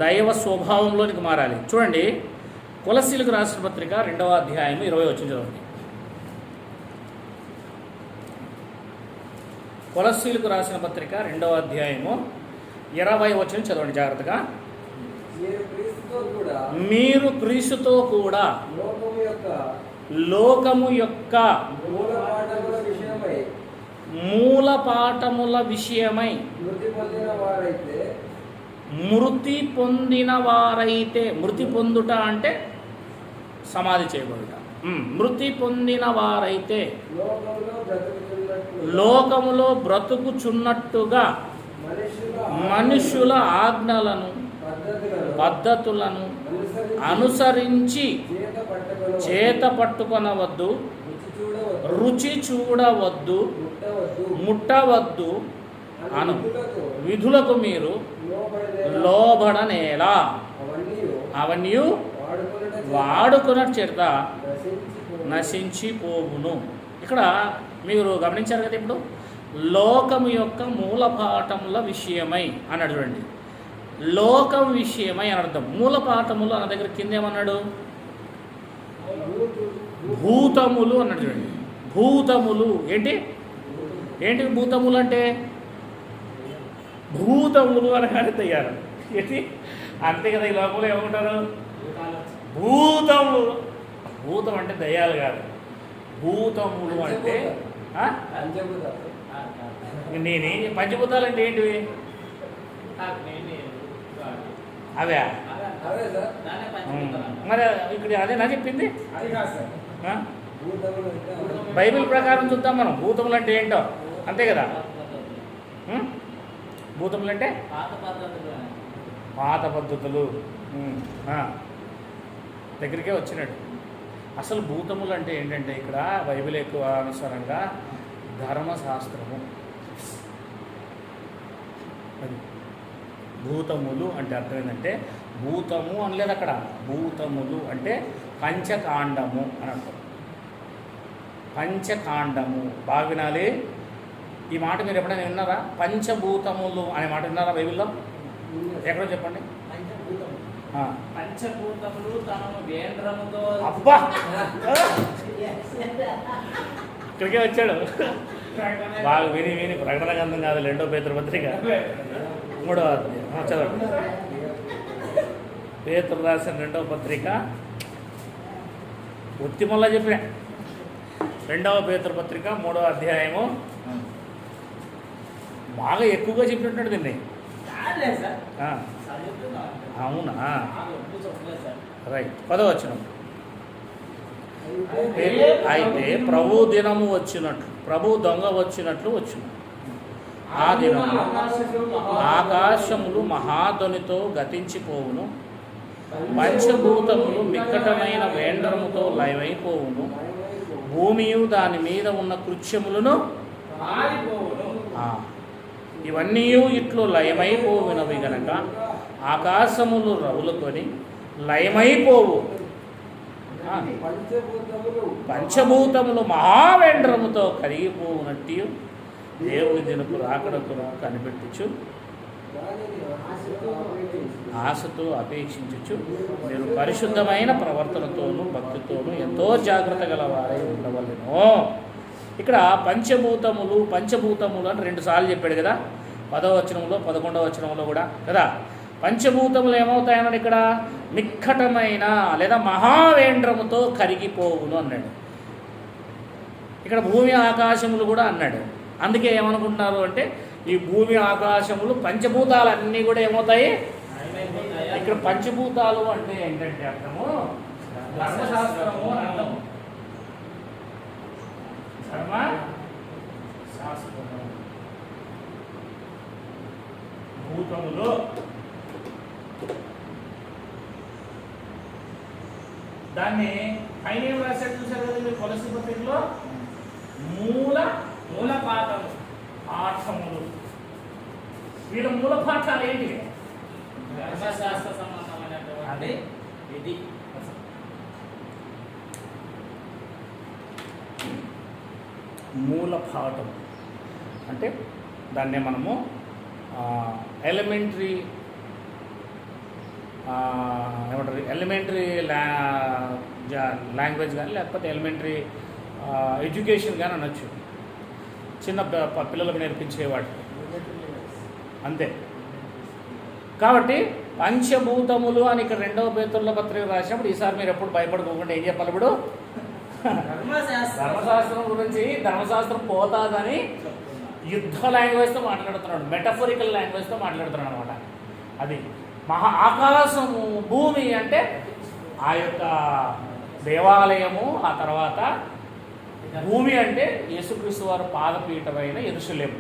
దైవ స్వభావంలోనికి మారాలి. చూడండి, కొలస్సీలకు రాసిన పత్రిక 2వ అధ్యాయం 20 వచనం చదవండి. కొలస్సీలకు రాసిన పత్రిక 2వ అధ్యాయము 20 వచనం చదవండి జాగ్రత్తగా. మీరు క్రీస్తుతో కూడా లోకము యొక్క మూల పాఠముల విషయమై మృతి పొందిన వారైతే, మృతి పొందుట అంటే సమాధి చేయబడుట, మృతి పొందిన వారైతే లోకములో బ్రతుకుచున్నట్టుగా మనుషుల ఆజ్ఞలను పద్ధతులను అనుసరించి చేత పట్టుకొనవద్దు, రుచి చూడవద్దు, ముట్టవద్దు అను విధులకు మీరు లోబడనేలా అవన్నీ వాడుకున్న చేత నశించిపోవును. ఇక్కడ మీరు గమనించారు కదా, ఇప్పుడు లోకము యొక్క మూలపాఠముల విషయమై అన్నాడు. చూడండి, లోకం విషయమై అని అర్థం. మూలపాఠములు అన్న దగ్గర కింద ఏమన్నాడు? భూతములు అన్నాడు. చూడండి, భూతములు ఏంటి ఏంటి భూతములు అంటే? భూతములు అనగానే తయ్యారు ఏంటి అంతే కదా. ఈ లోకంలో ఏమంటారు? భూతములు. భూతం అంటే దయ్యాలు కాదు, భూతములు అంటే నేనేం పంచభూతాలు అంటే ఏంటివి? అవే మరి ఇక్కడ అదేనా చెప్పింది? బైబిల్ ప్రకారం చూద్దాం మనం. భూతములు అంటే ఏంటో అంతే కదా. భూతములు అంటే పాత పద్ధతులు దగ్గరికే వచ్చినట్టు. అసలు భూతములు అంటే ఏంటంటే ఇక్కడ బైబిల్ ఎక్కువ అనుసారంగా ధర్మశాస్త్రము. అది భూతములు అంటే అర్థం ఏంటంటే, భూతము అనలేదు అక్కడ, భూతములు అంటే పంచకాండము అని అర్థం. పంచకాండము బాగా వినాలి. ఈ మాట మీరు ఎప్పుడైనా విన్నారా? పంచభూతములు అనే మాట విన్నారా బైబిల్లో? ఎక్కడో చెప్పండి. పంచభూతములు తనను వేంద్రముతో. అబ్బా, ఇక్కడికే వచ్చాడు. బాగా విని విని ప్రకటన గ్రంథం కాదు, 2వ పేతురు పత్రిక 3వ అధ్యాయం చదవండి. పేతురు రాసిన 2వ పత్రిక ఉత్తిమల్లా చెప్పిన 2వ పేతురు పత్రిక 3వ అధ్యాయము బాగా ఎక్కువగా చెప్పినట్టు దీన్ని. అవునా? రైట్. 10వ వచనం. అయితే ప్రభు దినము వచ్చినట్లు, ప్రభు దొంగ వచ్చినట్లు వచ్చును. ఆ దినము ఆకాశములు మహాధ్వనితో గతించిపోవును, పంచభూతములు మిక్కటమైన వేండ్రముతో లయమైపోవును, భూమియు దాని మీద ఉన్న కృత్యములను ఇవన్నీ ఇట్లు లయమైపోవినవి గనక ఆకాశములు రవులుకొని లయమైపోవు, పంచభూతములు మహావేంద్రముతో కరిగిపోవునట్టు దేవుని దినపు రాకడకు కనిపెట్టుచు ఆశతో అపేక్షించచ్చు మీరు పరిశుద్ధమైన ప్రవర్తనతోనూ భక్తితోనూ ఎంతో జాగ్రత్త గలవారై ఉండవలెను. ఇక్కడ పంచభూతములు పంచభూతములు అని 2 సార్లు చెప్పాడు కదా, 10వ వచనంలో 11వ వచనంలో కూడా కదా. పంచభూతములు ఏమవుతాయన్నాడు ఇక్కడ? నిక్కటమైన లేదా మహావేంద్రముతో కరిగిపోవును అన్నాడు. ఇక్కడ భూమి ఆకాశములు కూడా అన్నాడు. అందుకే ఏమనుకుంటున్నారు అంటే, ఈ భూమి ఆకాశములు పంచభూతాలన్నీ కూడా ఏమవుతాయి? ఇక్కడ పంచభూతాలు అంటే ఏంటంటే అర్థము ధర్మశాస్త్రము అని అర్థము. ధర్మశాస్త్రము భూతములు దాన్ని పైన ఏం రాశాడు చూసారు కదా మీరు కొలస్సీ పత్రికలో? మూల పాఠములు. వీళ్ళ మూల పాఠాలు ఏంటి? ధర్మశాస్త్ర సంబంధమైనటువంటి విధి. మూల పాఠం అంటే దాన్నే మనము ఎలిమెంటరీ ఏమంటారు ఎలిమెంటరీ లాంగ్వేజ్ కానీ లేకపోతే ఎలిమెంటరీ ఎడ్యుకేషన్ కానీ అనొచ్చు. చిన్న పిల్లలకు నేర్పించేవాడు అంతే. కాబట్టి పంచభూతములు అని ఇక్కడ 2వ పేతురుల పత్రిక రాసినప్పుడు ఈసారి మీరు ఎప్పుడు భయపడుకోకుండా ఏం చెప్పాలి? ఇప్పుడు ధర్మశాస్త్రం గురించి ధర్మశాస్త్రం పోతాదని యుద్ధ లాంగ్వేజ్తో మాట్లాడుతున్నాడు, మెటఫోరికల్ లాంగ్వేజ్తో మాట్లాడుతున్నాడు అనమాట. అది ఆకాశము భూమి అంటే ఆ యొక్క దేవాలయము, ఆ తర్వాత భూమి అంటే యేసుక్రీస్తు వారు పాదపీఠమైన యెరూషలేము.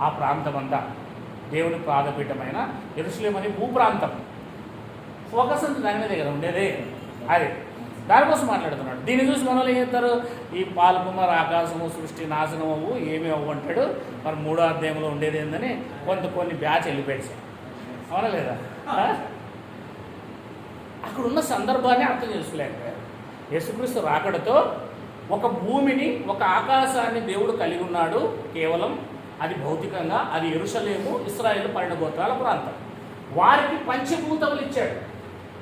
ఆ ప్రాంతం అంతా దేవుని పాదపీఠమైన యెరూషలేము అనే భూప్రాంతం. ఫోకస్ అంతా దాని మీదే కదా ఉండేది. అది దానికోసం మాట్లాడుతున్నాడు. దీన్ని చూసి మనలో ఏం చేస్తారు? ఈ పాల్కుమార్ ఆకాశము సృష్టి నాశనం అవ్వు ఏమి అవ్వు అంటాడు. మరి 3వ అధ్యాయంలో ఉండేది ఏందని కొన్ని బ్యాచ్ వెళ్ళిపోయాడు. అవునా లేదా? అక్కడ ఉన్న సందర్భాన్ని అర్థం చేసుకోలేకపోయారు. యేసుక్రీస్తు రాకడతో ఒక భూమిని, ఒక ఆకాశాన్ని దేవుడు కలిగి ఉన్నాడు. కేవలం అది భౌతికంగా, అది యెరూషలేము, ఇశ్రాయేలు 12 గోత్రాల ప్రాంతం. వారికి పంచభూతములు ఇచ్చాడు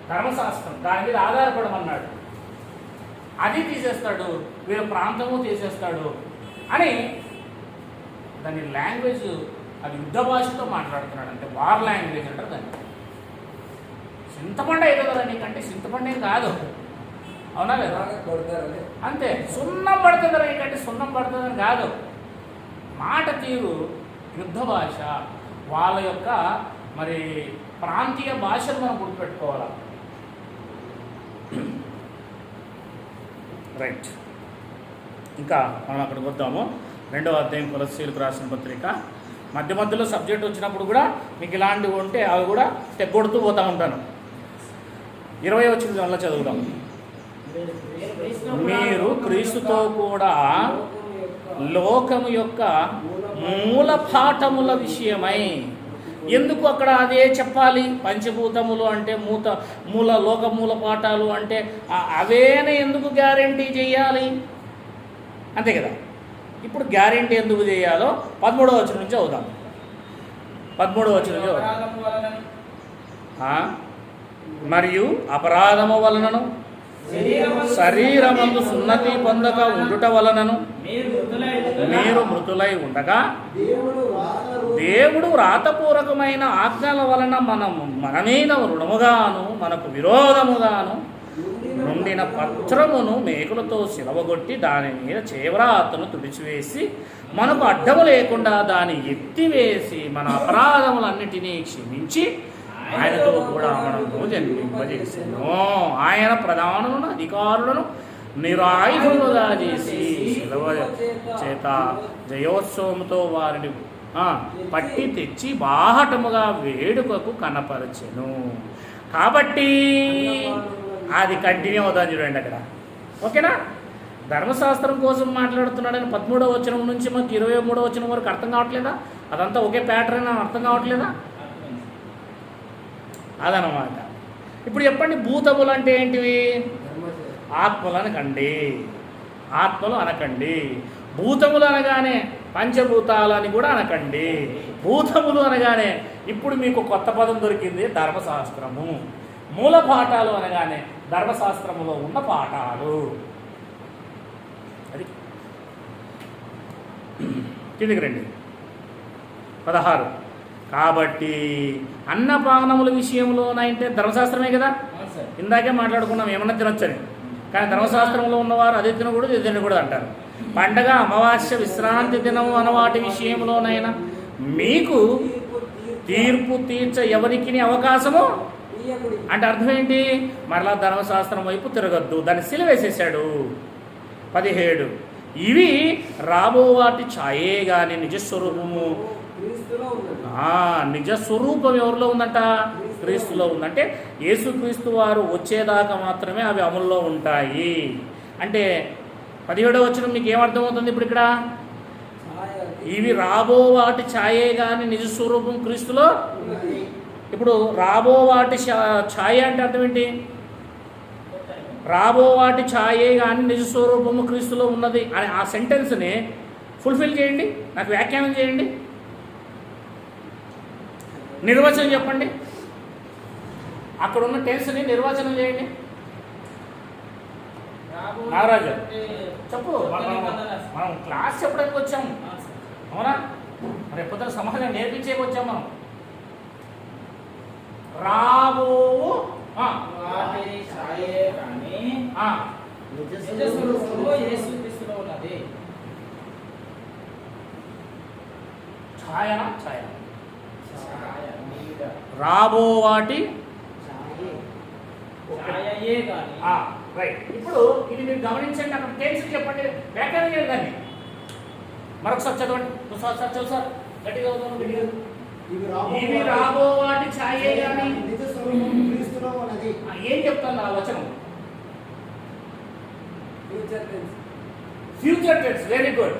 ధర్మశాస్త్రం, దాని మీద ఆధారపడమన్నాడు. అది తీసేస్తాడు, వీళ్ళ ప్రాంతము తీసేస్తాడు అని దాని లాంగ్వేజ్ అది యుద్ధ భాషతో మాట్లాడుతున్నాడు. అంటే వార్ లాంగ్వేజ్ అంటారు దాన్ని. చింతపండు అయితే కదా నీకంటే చింతపండు ఏం కాదు. అవునా లేదా? అంతే. సున్నం పడుతుందా నీకంటే సున్నం పడుతుందని కాదు. మాట తీరు యుద్ధ భాష, వాళ్ళ యొక్క మరి ప్రాంతీయ భాషను మనం గుర్తుపెట్టుకోవాలి. రైట్. ఇంకా మనం అక్కడికి వద్దాము. 2వ అధ్యాయం కొలస్సీలకు రాసిన పత్రిక. మధ్య మధ్యలో సబ్జెక్ట్ వచ్చినప్పుడు కూడా మీకు ఇలాంటివి ఉంటే అవి కూడా తెగొడుతూ పోతూ ఉంటాను. 20వ వచనం చదువుదాం. మీరు క్రీస్తుతో కూడా లోకము యొక్క మూల పాఠముల విషయమై. ఎందుకు అక్కడ అదే చెప్పాలి? పంచభూతములు అంటే లోక మూల పాఠాలు అంటే అవేనే ఎందుకు గ్యారెంటీ చేయాలి? అంతే కదా. ఇప్పుడు గ్యారెంటీ ఎందుకు చేయాలో 13వ వచనం నుంచి అవుదాం. 13వ వచనం నుంచి మరియు అపరాధము వలనను శరీరమందు సున్నతి పొందక ఉండుట వలనను మీరు మృతులై ఉండగా దేవుడు వ్రాతపూర్వకమైన ఆజ్ఞల వలన మన మీద రుణముగాను మనకు విరోధముగాను నుండిన పత్రమును మేకులతో సిలవగొట్టి దాని మీద చేవ్రాతను తుడిచివేసి మనకు అడ్డము లేకుండా దాన్ని ఎత్తివేసి మన అపరాధములన్నిటినీ క్షమించి ఆయనతో కూడా మనము జన్మింపజేసాను. ఆయన ప్రధానులను అధికారులను నిరాయుధములుగా చేసి శిలువ చేత జయోత్సవముతో వారిని పట్టి తెచ్చి బాహటముగా వేడుకకు కనపరచెను. కాబట్టి అది కంటిన్యూ అవుతుంది చూడండి అక్కడ. ఓకేనా? ధర్మశాస్త్రం కోసం మాట్లాడుతున్నాడని 13వ వచనం నుంచి మనకి 23వ వచనం వరకు అర్థం కావట్లేదా? అదంతా ఒకే ప్యాటర్న్ అర్థం కావట్లేదా? అదనమాట. ఇప్పుడు చెప్పండి, భూతములు అంటే ఏంటివి? ఆత్మలు అనకండి, ఆత్మలు అనకండి. భూతములు అనగానే పంచభూతాలని కూడా అనకండి. భూతములు అనగానే ఇప్పుడు మీకు కొత్త పదం దొరికింది, ధర్మశాస్త్రము. మూల పాఠాలు అనగానే ధర్మశాస్త్రములో ఉన్న పాఠాలు. అది కిందికి రండి. 16. కాబట్టి అన్నపానముల విషయంలోనైతే ధర్మశాస్త్రమే కదా. ఇందాకే మాట్లాడుకున్నాం ఏమన్నా తినొచ్చని. కానీ ధర్మశాస్త్రంలో ఉన్నవారు అది తినకూడదు ఇది తినకూడదు అంటారు. పండగ, అమావాస్య, విశ్రాంతి దినము అన్న వాటి విషయంలోనైనా మీకు తీర్పు తీర్చ ఎవరికి అవకాశము అంటే అర్థం ఏంటి? మరలా ధర్మశాస్త్రం వైపు తిరగద్దు, దాన్ని సిలువేసేసాడు. 17. ఇవి రాబో వాటి ఛాయే కానీ నిజస్వరూపము నిజస్వరూపం ఎవరిలో ఉందంట? క్రీస్తులో ఉందంటే యేసుక్రీస్తు వారు వచ్చేదాకా మాత్రమే అవి అమల్లో ఉంటాయి. అంటే 17వ వచనం మీకు ఏమర్థమవుతుంది ఇప్పుడు ఇక్కడ? ఇవి రాబో వాటి ఛాయే కానీ నిజస్వరూపం క్రీస్తులో. ఇప్పుడు రాబో వాటి ఛాయ అంటే అర్థం ఏంటి? రాబో వాటి ఛాయే కానీ నిజస్వరూపము క్రీస్తులో ఉన్నది అని ఆ సెంటెన్స్ని ఫుల్ఫిల్ చేయండి, నాకు వ్యాఖ్యానం చేయండి, నిర్వచనం చెప్పండి. అక్కడ ఉన్న టెన్స్ని నిర్వచనం చేయండి. రాబో నాగరాజు అంటే చెప్పు. కొత్త మనం నిబంధన. మనం క్లాస్ చెప్పడానికి వచ్చాము, సార్. అవునా? మరి ఎప్పుడైనా సమాజం నేర్పించేకి వచ్చాం మనం. రాబో వాటి ఛాయే కానీ నిజ స్వరూపంలో యేసుక్రీస్తులో ఉన్నది. ఛాయనా ఛాయ ఛాయ నీడ. రాబో వాటి ఛాయయే కానీ రైట్. ఇప్పుడు ఇది మీరు గమనించండి, అక్కడ టెన్స్ చెప్పండి, వ్యాఖ్యానం చేయండి దాన్ని. మరొకసారి చదవండి. ఒకసారి చదువు సార్, గట్టిగా చదువు, గట్టిగా. ఇవి రాబో వాటి ఛాయే కానీ నిజ స్వరూపం క్రీస్తులో ఉన్నది. ఏం చెప్తాను ఆ వచనం? Future tense. Future tense, very good.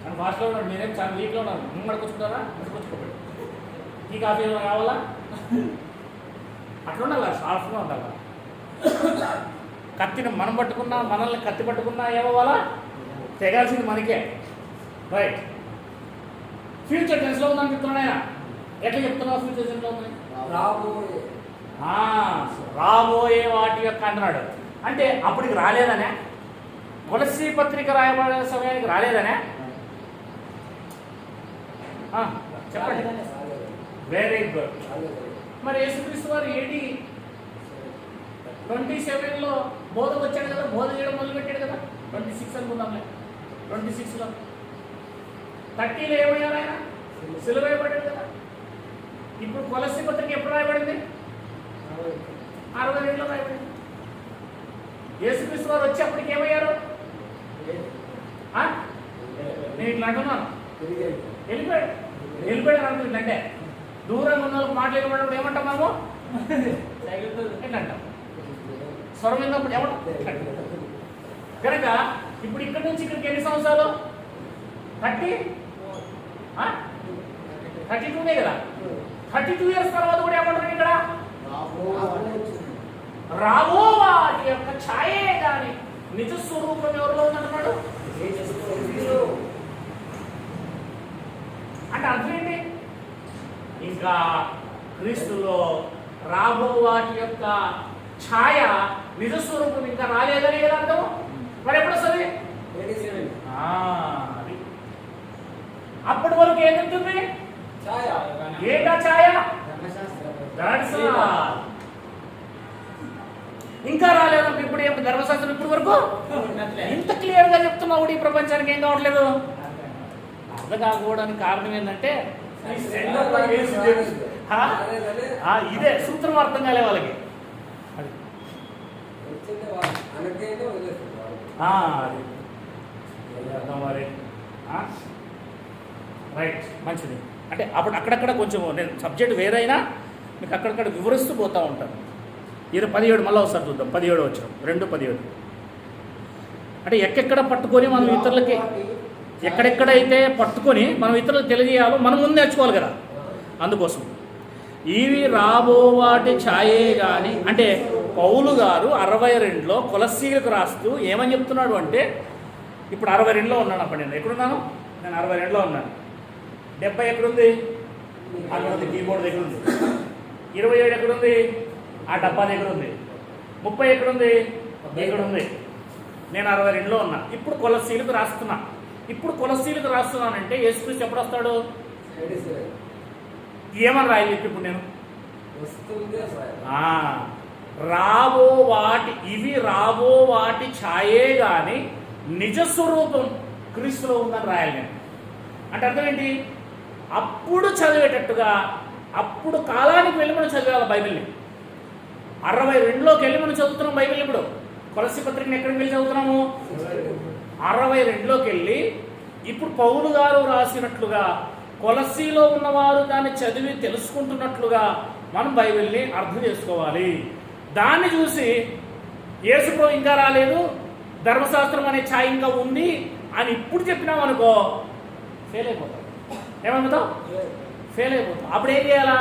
అని భాషలో ఉన్నాడు, నేనేం చాలా వీక్లో ఉన్నాను. మడుకొచ్చుకుంటారా? మడుకొచ్చుకోండి. ఈ కాఫీ ఏమైనా కావాలా? అట్లా ఉండాలా, షార్ప్గా ఉండాలా. కత్తిని మనం పట్టుకున్నా, మనల్ని కత్తి పట్టుకున్నా ఏమవ్వాలా? తెగాల్సింది మనకే. రైట్. ఫ్యూచర్ టెన్స్లో ఉందని చెప్తున్నాడు ఆయన. ఎట్లా చెప్తున్నావు ఫ్యూచర్ టెన్స్లో ఉంది? రాబోయే. రాబోయే వాటి యొక్క అంటున్నాడు. అంటే అప్పటికి రాలేదనే? కొలస్సీ పత్రిక రాయబడే సమయానికి రాలేదనే? చెప్పండి. Very good. మరి యేసుక్రీస్తు వారు ఏడి 27లో బోధకు వచ్చాడు కదా, బోధ చేయడం మొదలుపెట్టాడు కదా. 26 అనుకుందాంలే, 26లో 30లో ఏమయ్యారు ఆయన? సిలువ వేయబడ్డాడు కదా. ఇప్పుడు కొలస్సీ పత్రిక ఎప్పుడు రాయబడింది? 62లో రాయబడింది. యేసుక్రీస్తు వారు వచ్చి అప్పటికి ఏమయ్యారు? నేను ఇట్లా అంటున్నాను, వెళ్ళిపోయాడు. వెళ్ళిపోయాడు అనుకుంటుంది. అంటే దూరంగా ఉన్న వాళ్ళకి మాటలు ఇవ్వబడినప్పుడు ఏమంటాం మనము? ఎట్లా అంటాం? స్వరం విన్నప్పుడు ఏమంటాం? కనుక ఇప్పుడు ఇక్కడి నుంచి ఇక్కడికి ఎన్ని సంవత్సరాలు? 32 కదా. 32 ఇయర్స్ తర్వాత కూడా ఏమంటారు ఇక్కడ? రాబో వాటి యొక్క ఛాయే కానీ నిజ స్వరూపం ఎవరిలో ఉందంటున్నాడు? అంటే అర్థం ఏంటి? ఇంకా క్రీస్తులో రాబో వాటి యొక్క ఛాయ నిజ స్వరూపం ఇంకా రాలేదని కదా అర్థం. మరి ఎప్పుడు వస్తుంది? అప్పటి వరకు ఏముంటుంది? ఏంటా ఛాయ? ఇంకా రాలేదు. ఇప్పుడు ఏం ధర్మశాస్త్రం ఇప్పటి వరకు ఇంత క్లియర్ గా చెప్తున్నావు ఈ ప్రపంచానికి ఏం కావట్లేదు? అర్థం కాకపోవడానికి కారణం ఏంటంటే ఇదే సూత్రం అర్థం కాలే వాళ్ళకి. మరి రైట్, మంచిది. అంటే అప్పుడు అక్కడక్కడ కొంచెం నేను సబ్జెక్ట్ వేరైనా మీకు అక్కడక్కడ వివరిస్తూ పోతూ ఉంటాను. 17 మళ్ళీ ఒకసారి చూద్దాం. 17 వచ్చాం, 2:17. అంటే ఎక్కడెక్కడ పట్టుకొని మనం ఇతరులకి, ఎక్కడెక్కడైతే పట్టుకొని మనం ఇతరులకు తెలియజేయాలో మనం ముందు నేర్చుకోవాలి కదా. అందుకోసం ఇవి రాబో వాటి ఛాయే కానీ, అంటే పౌలు గారు 62లో కొలస్సీలకు రాస్తూ ఏమని చెప్తున్నాడు అంటే, ఇప్పుడు 62లో ఉన్నాను. అప్పుడు నేను ఎక్కడున్నాను? నేను 62లో ఉన్నాను. 70 ఎక్కడుంది? అక్కడ ఉంది, కీబోర్డ్ దగ్గర ఉంది. 27 ఎక్కడుంది? ఆ డబ్బా దగ్గర ఉంది. 30 ఎక్కడుంది? ఇక్కడ ఉంది. నేను 62లో ఉన్నా. ఇప్పుడు కొలస్సీలకు రాస్తున్నా. ఇప్పుడు కొలస్సీలకు రాస్తున్నానంటే యేసుక్రీస్తు ఎప్పుడు వస్తాడు? ఏమని రాయాలి ఇప్పుడు నేను? రాబో వాటి, ఇవి రాబో వాటి ఛాయే కానీ నిజ స్వరూపం క్రీస్తులో ఉందని రాయాలి నేను. అంటే అర్థం ఏంటి? అప్పుడు చదివేటట్టుగా, అప్పుడు కాలానికి వెళ్ళి మనం చదివేయాలి బైబిల్ని. 62లోకి వెళ్ళి మనం చదువుతున్నాం బైబిల్. ఇప్పుడు కొలస్సీ పత్రికని ఎక్కడికి వెళ్ళి చదువుతున్నాము? 62లోకి వెళ్ళి ఇప్పుడు పౌలు గారు రాసినట్లుగా కొలస్సీలో ఉన్నవారు దాన్ని చదివి తెలుసుకుంటున్నట్లుగా మనం బైబిల్ని అర్థం చేసుకోవాలి. దాన్ని చూసి యేసుప్రభు ఇంకా రాలేదు, ధర్మశాస్త్రం అనే ఛాయ ఇంకా ఉంది అని ఇప్పుడు చెప్పినాం అనుకో, ఫెయిల్ అయిపోతావు. ఏమనుకుంటావు? ఫెయిల్ అయిపోతావు. అప్పుడు ఏం చేయాలా?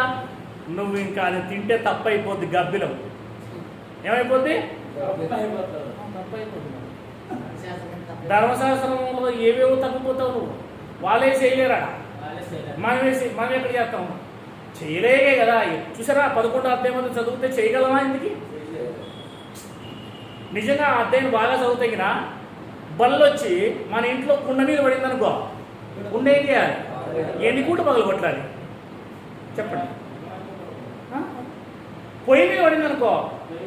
నువ్వు ఇంకా అది తింటే తప్పైపోద్ది, గబ్బిలం. ఏమైపోద్ది? తప్పైపోద్ది. ధర్మశాస్త్రంలో ఏవేవో తప్పిపోతావు నువ్వు. వాళ్ళే చేయలేరా? మనం ఎక్కడ చేస్తాము? చేయలేకే కదా. చూసారా 11వ అధ్యాయం అంతా చదివితే చేయగలమా ఇందుకి? నిజంగా ఆ అధ్యాయం బాగా చదివితే కినా బళ్ళు వచ్చి మన ఇంట్లో కుండ మీద పడింది అనుకో, కుండ ఏం చేయాలి? ఎన్ని కూట పగలు కొట్టాలి చెప్పండి? పొయ్యి మీద పడింది అనుకో,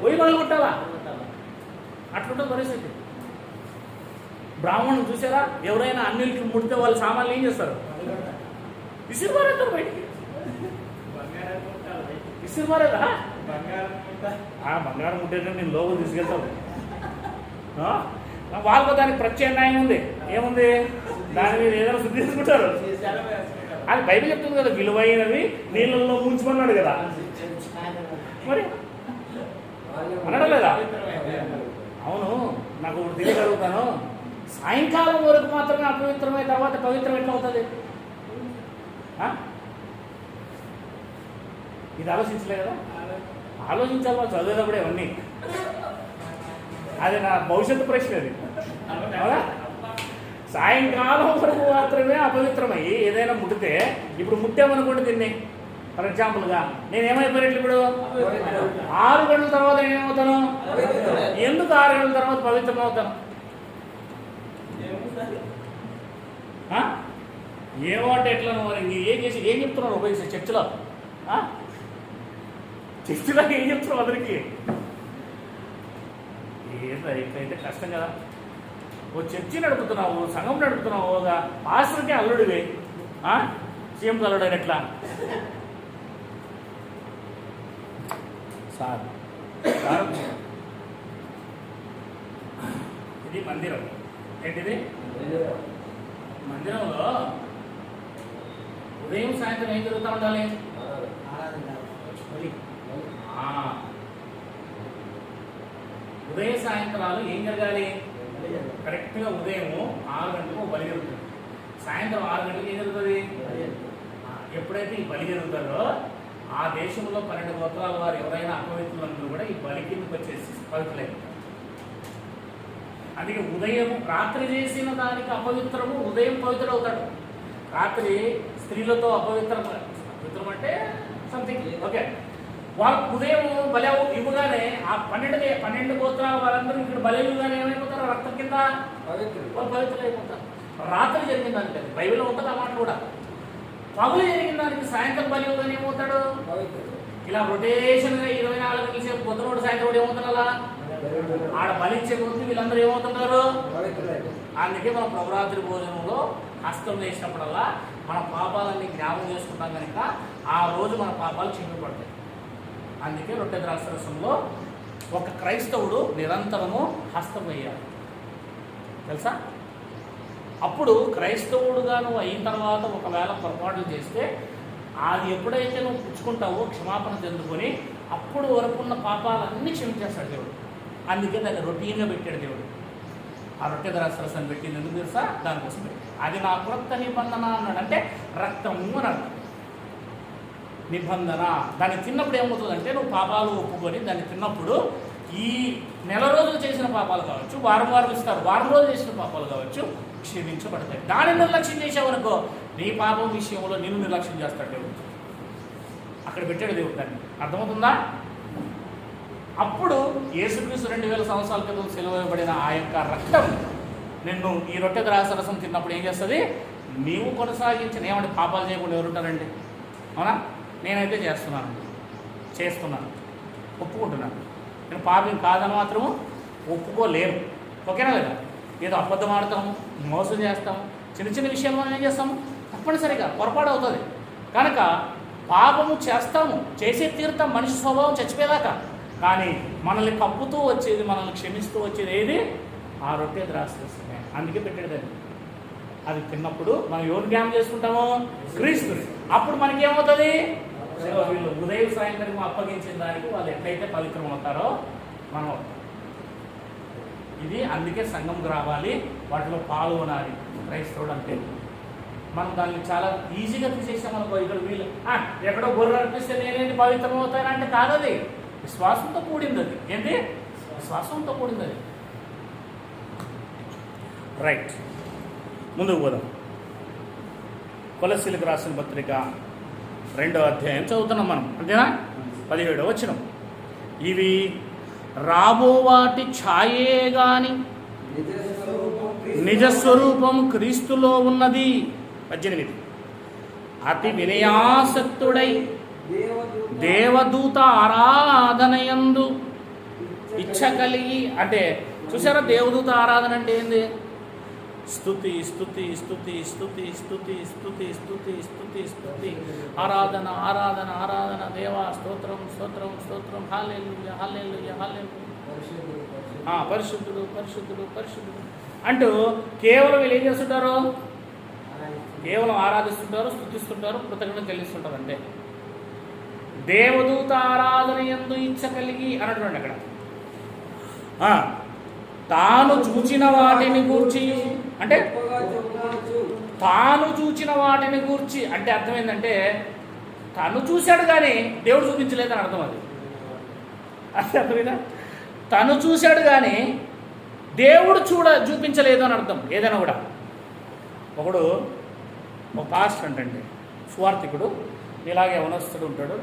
పొయ్యి పగలు కొట్టాలా? అట్లుంటుంది పరిస్థితి. బ్రాహ్మణులు చూసారా, ఎవరైనా అన్నిటికి ముడితే వాళ్ళు సామాన్లు ఏం చేస్తారు? విసిరిపారేస్తారు బయటికి. విసిరిపారేదా? బంగారం ముట్టేటప్పుడు నేను లోపల తీసుకెళ్తాను. వాళ్ళకు దానికి ప్రత్యామ్నాయం ఉంది. ఏముంది? దాని మీద ఏదైనా శుద్ధి తీసుకుంటారు. అది బైబిల్ చెప్తుంది కదా, విలువైనవి నీళ్ళల్లో ముంచుకున్నాడు కదా, మరి అనడం లేదా? అవును. నాకు ఒకటి తెలియగలుగుతాను, సాయంకాలం వరకు మాత్రమే అపవిత్రమైన తర్వాత పవిత్రం ఎట్లా అవుతుంది? ఇది ఆలోచించలే కదా? ఆలోచించాలి వాళ్ళు చదివేటప్పుడే అవన్నీ. అది నా భవిష్యత్తు ప్రశ్న. అది అవునా? సాయంకాలం వరకు మాత్రమే అపవిత్రమయ్యి ఏదైనా ముట్టితే, ఇప్పుడు ముట్టామనుకోండి దీన్ని ఫర్ ఎగ్జాంపుల్గా, నేనేమైపోయినట్లు ఇప్పుడు 6 గంటల తర్వాత నేనేమవుతాను? ఎందుకు 6 గంటల తర్వాత పవిత్రం అవుతాను? ఏమో అంటే ఎట్లా? మరి ఏం చేసి ఏం చెప్తున్నారు ఉపయోగిస్తే చర్చిలో? చర్చిలో ఏం చెప్తున్నారు అందరికి? ఇట్లయితే కష్టం కదా. ఓ చర్చి నడుపుతున్నావు, సంఘం నడుపుతున్నావు, పాస్టర్కి అల్లుడివి, సీఎం అల్లుడు ఎట్లా? సార్ ఇది మందిరం. ఏంటిది? మందిరంలో ఉదయం సాయంత్రం ఏం జరుగుతూ ఉండాలి? ఉదయం సాయంత్రాలు ఏం జరగాలి? కరెక్ట్గా ఉదయం 6 గంటలకు బలి జరుగుతుంది, సాయంత్రం 6 గంటలకు ఏం జరుగుతుంది? ఎప్పుడైతే ఈ బలి జరుగుతుందో ఆ దేశంలో 12 గోత్రాల వారు ఎవరైనా అపవిత్రులందరూ కూడా ఈ బలి కిందకి వచ్చేసి పవిత్రులైపోతారు. అందుకే ఉదయం రాత్రి చేసిన దానికి అపవిత్రము, ఉదయం పవిత్రుడవుతాడు. రాత్రి స్త్రీలతో అపవిత్రం అంటే సంథింగ్ ఓకే. వాళ్ళు ఉదయం బలి ఇవ్వగానే ఆ 12 గోత్రాల వారందరూ ఇక్కడ బలి ఇవ్వగానే ఏమైపోతారు? రక్తం కింద వాళ్ళు పవిత్రులైపోతారు. రాత్రి జరిగిన దానికి అది బైబిల్లో ఉంటుంది ఆ మాట కూడా. పగులు జరిగిన దానికి సాయంత్రం బలి ఇవ్వగానే ఏమవుతాడు? ఇలా రొటేషన్గా 24 గంటల సేపు పొద్దునోడు సాయంత్రం కూడా ఏమవుతారు? అలా ఆడ బలిచ్చే ముందు వీళ్ళందరూ ఏమవుతుంటారు? అందుకే మనం ప్రభురాత్రి భోజనంలో హస్తం వేసినప్పుడల్లా మన పాపాలన్నీ జ్ఞాపకం చేసుకుంటాం కనుక ఆ రోజు మన పాపాలు క్షమింపబడతాయి. అందుకే రొట్టె ద్రాక్షరసంలో ఒక క్రైస్తవుడు నిరంతరము హస్తం వేయాలి, తెలుసా? అప్పుడు క్రైస్తవుడుగా నువ్వు అయిన తర్వాత ఒకవేళ పొరపాట్లు చేస్తే అది ఎప్పుడైతే నువ్వు పుచ్చుకుంటావో క్షమాపణ చెందుకొని అప్పుడు వరకున్న పాపాలన్నీ క్షమించేస్తాడు దేవుడు. అందుకే దాన్ని రొటీన్గా పెట్టాడు దేవుడు. ఆ రొట్టె ద్రాక్షరసాన్ని పెట్టింది ఎందుకు తెలుసా? దానికోసం పెట్టి అది నా క్రొత్త నిబంధన అన్నాడు. అంటే రక్తము అని అర్థం. నిబంధన. దాన్ని తిన్నప్పుడు ఏమవుతుందంటే నువ్వు పాపాలు ఒప్పుకొని దాన్ని తిన్నప్పుడు ఈ నెల రోజులు చేసిన పాపాలు కావచ్చు, వారం వారం ఇస్తారు, వారం రోజులు చేసిన పాపాలు కావచ్చు, క్షమించబడతాయి. దాన్ని నిర్లక్ష్యం చేసావనుకో నీ పాపం విషయంలో నిన్ను నిర్లక్ష్యం చేస్తాడు దేవుడు. అక్కడ పెట్టాడు దేవుడు దాన్ని. అర్థమవుతుందా? అప్పుడు యేసుక్రీస్తు 2000 సంవత్సరాల క్రితం సెలవుబడిన ఆ యొక్క రక్తం నిన్ను ఈ రొట్టె ద్రాక్షరసం తిన్నప్పుడు ఏం చేస్తుంది? నీవు కొనసాగించిన ఏమంటే పాపాలు చేయకుండా ఎవరుంటారండి? అవునా? నేనైతే చేస్తున్నాను, ఒప్పుకుంటున్నాను. నేను పాపం కాదని మాత్రము ఒప్పుకోలేను. ఓకేనా లేదా? ఏదో అబద్ధం ఆడతాము, మోసం చేస్తాము, చిన్న చిన్న విషయాలు మనం ఏం చేస్తాము? తప్పనిసరిగా పొరపాటు అవుతుంది కనుక పాపము చేస్తాము, చేసే తీరుతాం, మనిషి స్వభావం చచ్చిపోయేదాకా. కానీ మనల్ని కప్పుతూ వచ్చేది, మనల్ని క్షమిస్తూ వచ్చేది ఏది? ఆ రొట్టె ద్రాక్షరసమే. అందుకే పెట్టాడు దాన్ని. అది తిన్నప్పుడు మనం ఎవరు జ్ఞాపకం చేసుకుంటామో? క్రీస్తుని. అప్పుడు మనకేమవుతుంది? వీళ్ళు ఉదయం సాయంత్రం అప్పగించిన దానికి వాళ్ళు ఎట్లయితే పవిత్రం అవుతారో మనం. ఇది అందుకే సంఘంకి రావాలి, వాటిలో పాల్గొనాలి క్రైస్తవుడు అంటే. మనం దాన్ని చాలా ఈజీగా తీసేసాం అనుకో. ఇక్కడ వీళ్ళు ఎక్కడో గొర్రె అర్పిస్తే నేనేంటి పవిత్రం అవుతానంటే కాదది. విశ్వాసంతో కూడింది అది. ఏంటి? విశ్వాసంతో కూడింది అది. రైట్, ముందుకు పోదాం. కొలస్సీలకు రాసిన పత్రిక 2వ అధ్యాయం చదువుతున్నాం మనం, అంతేనా? 17వ వచనం. ఇవి రాబో వాటి ఛాయే గాని నిజస్వరూపం క్రీస్తులో ఉన్నది. 18. అతి వినయాసక్తుడై దేవదూత ఆరాధనయందు ఇచ్చ కలిగి, అంటే చూసారా దేవదూత ఆరాధన అంటే ఏంది? స్తుతి స్తుతి స్తుతి స్తుతి స్తుతి స్తుతి స్తుతి స్తుతి స్తుతి, ఆరాధన ఆరాధన ఆరాధన, దేవా స్తోత్రం స్తోత్రం స్తోత్రం, హల్లెలూయా హల్లెలూయా హల్లెలూయా, పరిశుద్ధుడు పరిశుద్ధుడు పరిశుద్ధుడు అంటూ కేవలం వీళ్ళు ఏం చేస్తుంటారు? కేవలం ఆరాధిస్తుంటారు, స్తుతిస్తుంటారు, కృతజ్ఞత చెల్లిస్తుంటారు. అంటే దేవదూత ఆరాధన యందు ఇచ్చ కలిగి అన్నటువంటి అక్కడ తాను చూచిన వాటిని గూర్చి, అంటే తాను చూచిన వాటిని గూర్చి అంటే అర్థం ఏంటంటే తను చూశాడు కానీ దేవుడు చూపించలేదని అర్థం. అది అర్థమైందా? తను చూశాడు కానీ దేవుడు చూపించలేదు అని అర్థం. ఏదైనా కూడా ఒకడు ఒక పాస్టర్ అంటండి, సువార్థికుడు, ఇలాగే వనస్తుడు ఉంటాడు.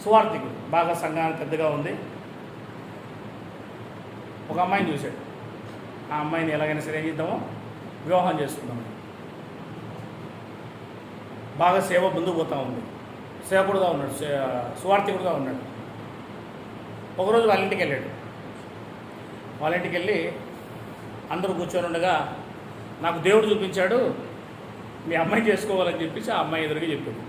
సువార్థికుడు బాగా సంఘానికి పెద్దగా ఉంది. ఒక అమ్మాయిని చూశాడు. ఆ అమ్మాయిని ఎలాగైనా సరే ఏం చేద్దామో వివాహం చేసుకుందాము. బాగా సేవ ముందుకు పోతూ ఉంది. సేవకుడుగా ఉన్నాడు, సువార్థికుడుగా ఉన్నాడు. ఒకరోజు వాళ్ళ ఇంటికి వెళ్ళాడు. వాళ్ళ ఇంటికి వెళ్ళి అందరూ కూర్చొని ఉండగా నాకు దేవుడు చూపించాడు, మీ అమ్మాయి చేసుకోవాలని చెప్పేసి ఆ అమ్మాయి ఎదురుగా చెప్పాడు.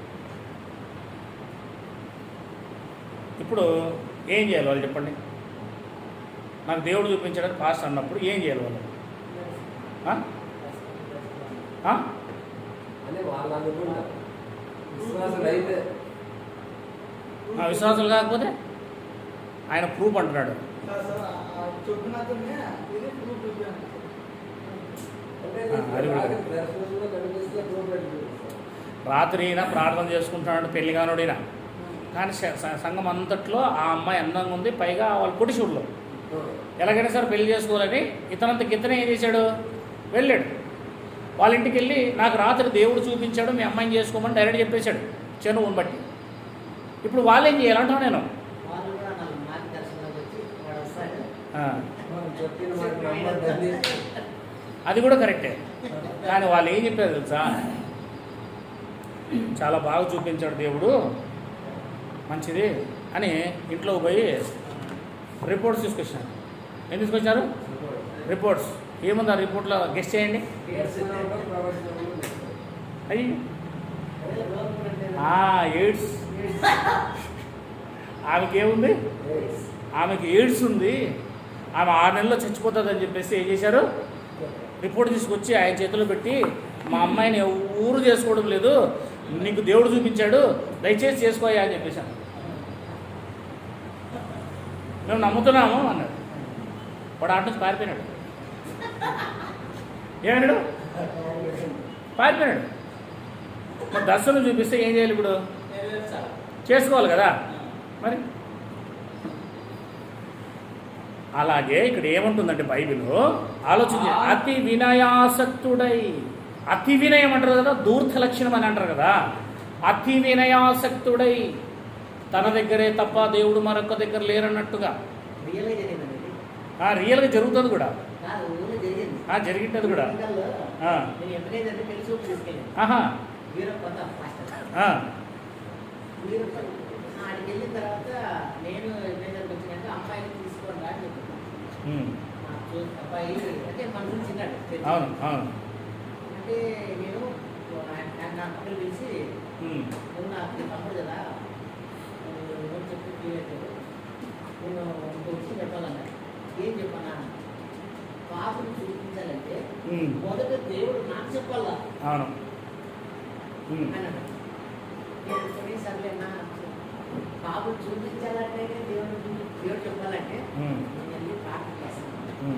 ఇప్పుడు ఏం చేయాలి వాళ్ళు చెప్పండి? నాకు దేవుడు చూపించాడని పాస్ట్ అన్నప్పుడు ఏం చేయాలి వాళ్ళు? విశ్వాసాలు కాకపోతే ఆయన ప్రూఫ్ అంటున్నాడు. రాత్రి అయినా ప్రార్థన చేసుకుంటున్నాడు, పెళ్లి కానుడైనా కానీ సంఘం అంతట్లో ఆ అమ్మాయి అందంగా ఉంది. పైగా వాళ్ళ పుటిషుడులో ఎలాగైనా సరే పెళ్లి చేసుకోవాలని ఇతనే ఏం చేశాడు? వెళ్ళాడు. వాళ్ళ ఇంటికి వెళ్ళి నాకు రాత్రి దేవుడు చూపించాడు, మీ అమ్మాయిని చేసుకోమని డైరెక్ట్ చెప్పేశాడు చనువుని బట్టి. ఇప్పుడు వాళ్ళు ఏం చేయాలంటావు? నేను అది కూడా కరెక్టే, కానీ వాళ్ళు ఏం చెప్పారు తెలుసా? చాలా బాగా చూపించాడు దేవుడు, మంచిది అని ఇంట్లో పోయి రిపోర్ట్స్ తీసుకొచ్చారు. ఏం తీసుకొచ్చారు? రిపోర్ట్స్. ఏముంది ఆ రిపోర్ట్లో? గెస్ట్ చేయండి. అయ్యి ఎయిడ్స్. ఆమెకి ఏముంది? ఆమెకి ఎయిడ్స్ ఉంది, ఆమె 6 నెలల్లో చచ్చిపోతుందని చెప్పేసి ఏం చేశారు? రిపోర్ట్ తీసుకొచ్చి ఆయన చేతిలో పెట్టి, మా అమ్మాయిని ఎవరు చేసుకోవడం లేదు, నీకు దేవుడు చూపించాడు, దయచేసి చేసుకోయా అని చెప్పేశాను. మేము నమ్ముతున్నాము అన్నాడు. వాడు ఆట నుంచి పారిపోయినాడు. ఏమన్నాడు? పారిపోయినాడు. మరి దర్శనం చూపిస్తే ఏం చేయాలి? ఇప్పుడు చేసుకోవాలి కదా మరి. అలాగే ఇక్కడ ఏముంటుందంటే బైబిల్లో ఆలోచించి, అతి వినయాసక్తుడై. అతి వినయం అంటారు కదా, ధూర్త లక్షణం అని అంటారు కదా. అతి వినయాసక్తుడై, తన దగ్గరే తప్ప దేవుడు మరొక దగ్గర లేరన్నట్టుగా. రియల్గా జరుగుతుంది కూడా, జరిగింది కూడా. వెళ్ళిన తర్వాత నేను అమ్మాయిని తీసుకోండి అని చెప్పాను. అబ్బాయి అంటే మన గురించి చిన్నాడు. అంటే నేను నా తమ్ముడు పిలిచి, నువ్వు నాకు తమ్ముడు కదా, నువ్వు చెప్పి నేను ఇంకో విషయం చెప్పాలన్నా. ఏం చెప్పానా? పాపను చూపించాలంటే మొదట దేవుడు నాకు చెప్పాలా అన్నాడు. నేను సర్లేనా, పాపను చూపించాలంటే దేవుడు చెప్పాలంటే నేను వెళ్ళి ప్రార్థన చేస్తాను,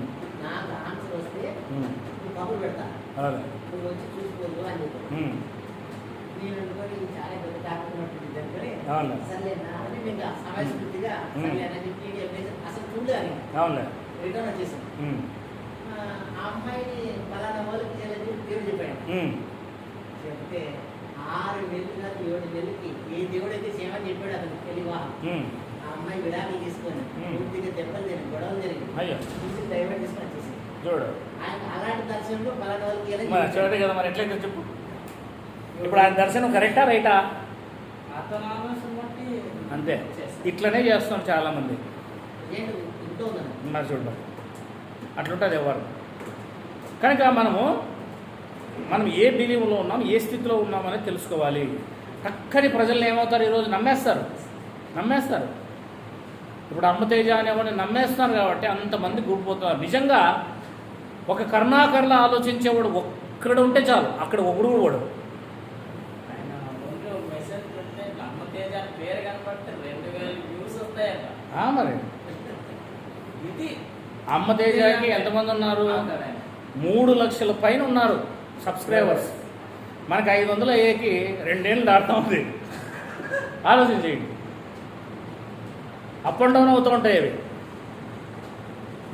నాకు ఆన్సర్ వస్తే నువ్వు కబురు పెడతా, నువ్వు వచ్చి చూసుకోదు అని చెప్పి. నేను అనుకోని చాలా పెద్ద డాక్టర్ ఉంటుంది అనుకోని సర్లేనా అని ఇంకా సమయస్ఫూర్తిగా సర్లేనా చెప్పి అసలు చూడాలి రిటర్న్ వచ్చేసాను. ఆ అమ్మాయిని పలానా వాళ్ళకి చేయలేదు దేవుడు చెప్పాడు. చెప్తే ఆ 6 నెలలు కాదు 7 నెలలకి ఏ దేవుడైతే చేయమని చెప్పాడు అతను పెళ్లి వివాహం. ఆ అమ్మాయి విడాకులు తీసుకొని పూర్తిగా దెబ్బలు జరిగి గొడవలు జరిగి అయ్యో దైవం తీసుకొని వచ్చేసి చూడు ఆయన అలాంటి దర్శనంలో పలానా మరి చూడండి కదా, మరి ఎట్లయితే చెప్పు. ఇప్పుడు ఆయన దర్శనం కరెక్టా రైటా? అతను ఆలోచన బట్టి అంతే, ఇట్లనే చేస్తాం చాలామంది. ఇంట్లో ఉందండి. మరి చూడండి అట్లుంటుంది ఎవరు. కనుక మనం ఏ బిలీవ్లో ఉన్నాం, ఏ స్థితిలో ఉన్నామని తెలుసుకోవాలి. చక్కని ప్రజల్ని ఏమవుతారు ఈరోజు నమ్మేస్తారు. ఇప్పుడు అమ్మతేజ అనేవాడిని నమ్మేస్తున్నారు కాబట్టి అంతమంది కూడిపోతున్నారు. నిజంగా ఒక కరుణాకర్లా ఆలోచించేవాడు ఒక్కడ ఉంటే చాలు, అక్కడ ఒకడు కూడా ఆయన ఓన్లీ ఒక మెసేజ్ పెడితే అమ్మతేజ అని పేరు కనబడితే 2000 వ్యూస్ వస్తాయట. మరి ఇది అమ్మతేజకి ఎంతమంది ఉన్నారు? 3 లక్షల పైన ఉన్నారు సబ్స్క్రైబర్స్. మనకి 500 అయ్యేకి 2 ఏళ్ళు దాటుతా ఉంది. ఆలోచించేయండి. అప్ అండ్ డౌన్ అవుతూ ఉంటాయి అవి.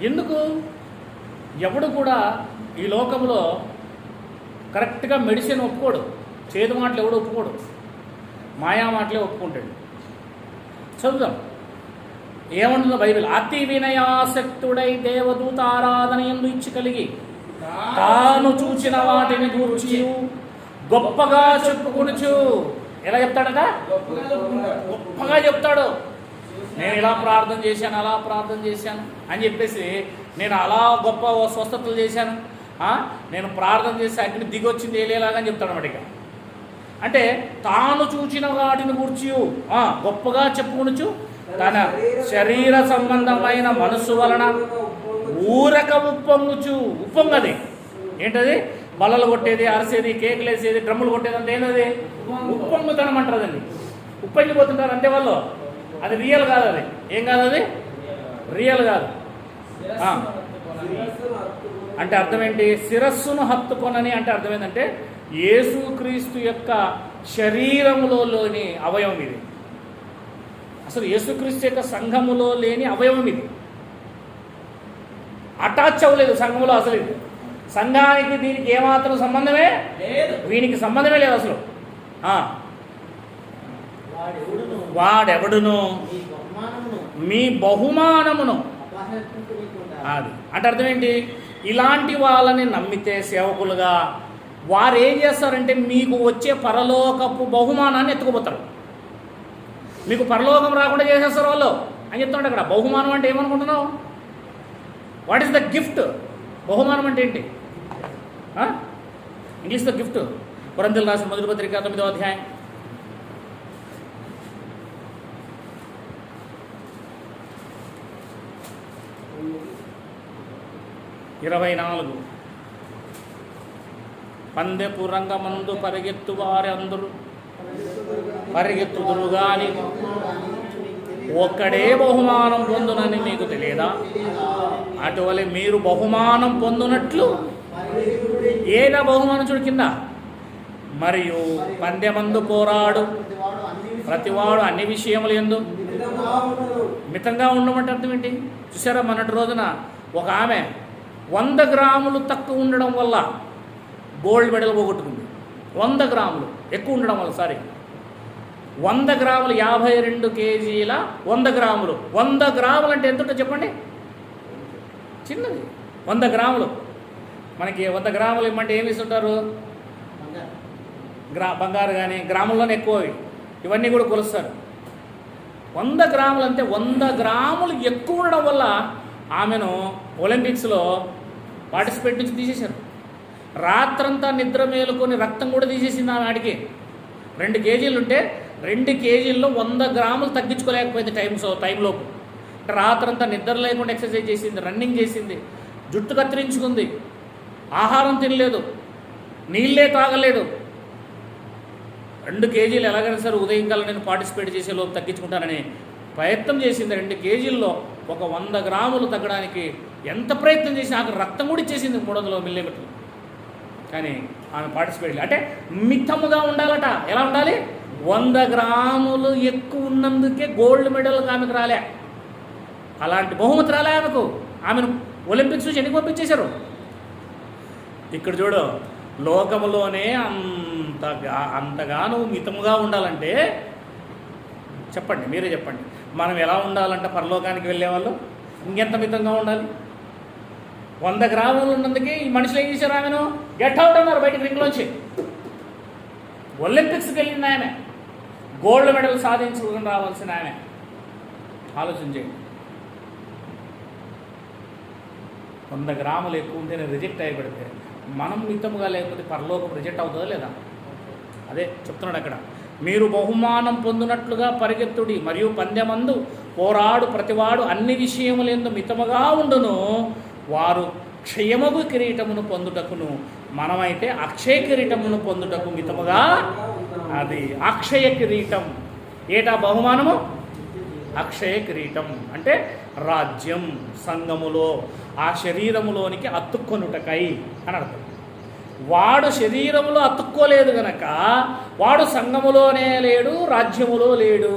ఎందుకు? ఎవడు కూడా ఈ లోకంలో కరెక్ట్గా మెడిసిన్ ఒప్పుకోడు, చేదు మాటలు ఎవడు ఒప్పుకోడు, మాయా మాటలే ఒప్పుకుంటాడు. చదువుదాం ఏమంటుందో బైబిల్. అతి వినయాసక్తుడై దేవదూత ఆరాధన యందు ఇచ్చి కలిగి తాను చూచిన వాటిని గూర్చి గొప్పగా చెప్పుకొనుచు. ఎలా చెప్తాడట? గొప్పగా చెప్తాడు. నేను ఇలా ప్రార్థన చేశాను, అలా ప్రార్థన చేశాను అని చెప్పేసి, నేను అలా గొప్ప స్వస్థతలు చేశాను, నేను ప్రార్థన చేసి అగ్ని దిగొచ్చింది ఏలేలాగా అని చెప్తాడు అన్నమాట. ఇక అంటే తాను చూచిన వాటిని గూర్చి గొప్పగా చెప్పుకొనుచు తన శరీర సంబంధమైన మనస్సు వలన ఊరక ఉప్పొంగది. ఏంటది? బల్లలు కొట్టేది, అరిసేది, కేకులు వేసేది, డ్రమ్ములు కొట్టేది అంటే ఏంటది? ఉప్పొంగుతనం అంటారు. అదండి ఉప్పొంగిపోతుంటారు అంతే వాళ్ళు. అది రియల్ కాదు. అది ఏం కాదు, అది రియల్ కాదు. అంటే అర్థం ఏంటి? శిరస్సును హత్తుకొనని అంటే అర్థం ఏంటంటే యేసుక్రీస్తు యొక్క శరీరములోని అవయవం ఇది. అసలు యేసుక్రీస్తు యొక్క సంఘములో లేని అవయవం ఇది. అటాచ్ అవ్వలేదు సంఘములో. అసలు ఇది సంఘానికి దీనికి ఏమాత్రం సంబంధమే లేదు. వీనికి సంబంధమే లేదు అసలు. వాడెవడును మీ బహుమానమును అది అంటే అర్థం ఏంటి? ఇలాంటి వాళ్ళని నమ్మితే సేవకులుగా వారు ఏం చేస్తారంటే మీకు వచ్చే పరలోకపు బహుమానాన్ని ఎత్తుకుపోతారు. మీకు పరలోకం రాకుండా చేసేస్తారు వాళ్ళు అని చెప్తాడు అక్కడ. బహుమానం అంటే ఏమనుకుంటున్నావు? What is the gift? బహుమానం అంటే ఏంటి? ఇంగ్లీష్లో గిఫ్ట్. కొరింథీయులకు రాసిన మొదటి పత్రిక 9వ అధ్యాయం 24. పందెపు రంగమందు పరిగెత్తు వారి అందరూ పరిగెత్తుదురు గాని ఒక్కడే బహుమానం పొందునని మీకు తెలియదా? అటువలే మీరు బహుమానం పొందునట్లు ఏదా బహుమానం చూడు కింద. మరియు పందెమందు పోరాడు ప్రతివాడు అన్ని విషయములు ఎందు మితంగా ఉండమంటే అర్థం ఏంటి? చూసారా, మొన్నటి రోజున ఒక ఆమె 100 గ్రాములు తక్కువ ఉండడం వల్ల గోల్డ్ మెడల్ పోగొట్టుకుంది. 100 గ్రాములు ఎక్కువ ఉండడం వల్ల, 100 గ్రాములు 52 కేజీల 100 గ్రాములు. 100 గ్రాములు అంటే ఎంత ఉంటుందో చెప్పండి? చిన్నది. 100 గ్రాములు. మనకి 100 గ్రాములు ఇమ్మంటే ఏమి ఇస్తుంటారు? బంగారు కానీ గ్రాముల్లోనే ఎక్కువ. ఇవన్నీ కూడా కొలుస్తారు. 100 గ్రాములు అంటే 100 గ్రాములు ఎక్కువ ఉండడం వల్ల ఆమెను ఒలింపిక్స్లో పార్టిసిపేట్ నుంచి తీసేశారు. రాత్రంతా నిద్ర మేలుకొని రక్తం కూడా తీసేసింది ఆమె. ఆడికి 2 కేజీలు ఉంటే 2 కేజీల్లో 100 గ్రాములు తగ్గించుకోలేకపోయింది టైంలోపు. రాత్రంతా నిద్ర లేకుండా ఎక్సర్సైజ్ చేసింది, రన్నింగ్ చేసింది, జుట్టు కత్తిరించుకుంది, ఆహారం తినలేదు, నీళ్ళే తాగలేదు. 2 కేజీలు ఎలాగైనా సరే ఉదయం కల్లా నేను పార్టిసిపేట్ చేసే లోపు తగ్గించుకుంటానని ప్రయత్నం చేసింది. 2 కేజీల్లో ఒక 100 గ్రాములు తగ్గడానికి ఎంత ప్రయత్నం చేసి నాకు రక్తం కూడా ఇచ్చేసింది 300 మిల్లీమీటర్లు. కానీ ఆమె పార్టిసిపేట్ అంటే మితముగా ఉండాలట. ఎలా ఉండాలి? 100 గ్రాములు ఎక్కువ ఉన్నందుకే గోల్డ్ మెడల్ ఆమెకు రాలే. అలాంటి బహుమతి రాలే ఆమెకు. ఆమెను ఒలింపిక్స్ నుంచి ఎన్నికి పంపించేశారు. ఇక్కడ చూడు, లోకములోనే అంత అంతగా నువ్వు మితముగా ఉండాలంటే చెప్పండి, మీరే చెప్పండి. మనం ఎలా ఉండాలంటే పరలోకానికి వెళ్ళేవాళ్ళు ఇంకెంత మితంగా ఉండాలి? 100 గ్రాములు ఉన్నందుకే ఈ మనుషులు ఏం చేశారు? ఆమెను గెట్ అవుట్ అన్నారు బయటికి రింగ్లోంచి. ఒలింపిక్స్కి వెళ్ళింది ఆమె, గోల్డ్ మెడల్ సాధించుకుని రావాల్సిన ఆమె. ఆలోచన చేయండి. 100 గ్రాములు ఎక్కువ ఉంటేనే రిజెక్ట్ అయిపడితే మనం మితంగా లేకపోతే పరలోకం రిజెక్ట్ అవుతుందా లేదా? అదే చెప్తున్నాడు అక్కడ. మీరు బహుమానం పొందినట్లుగా పరిగెత్తుడి, మరియు పందెమందు పోరాడు ప్రతివాడు అన్ని విషయములందు మితముగా ఉండును. వారు క్షయమగు కిరీటమును పొందుటకును, మనమైతే అక్షయ కిరీటమును పొందుటకు మితముగా. అది అక్షయ కిరీటం. ఏటా బహుమానము? అక్షయ కిరీటం అంటే రాజ్యం, సంఘములో ఆ శరీరములోనికి అతుక్కొనుటకై అని అర్థం. వాడు శరీరములో అతుక్కోలేదు గనక వాడు సంఘములోనే లేడు, రాజ్యములో లేడు.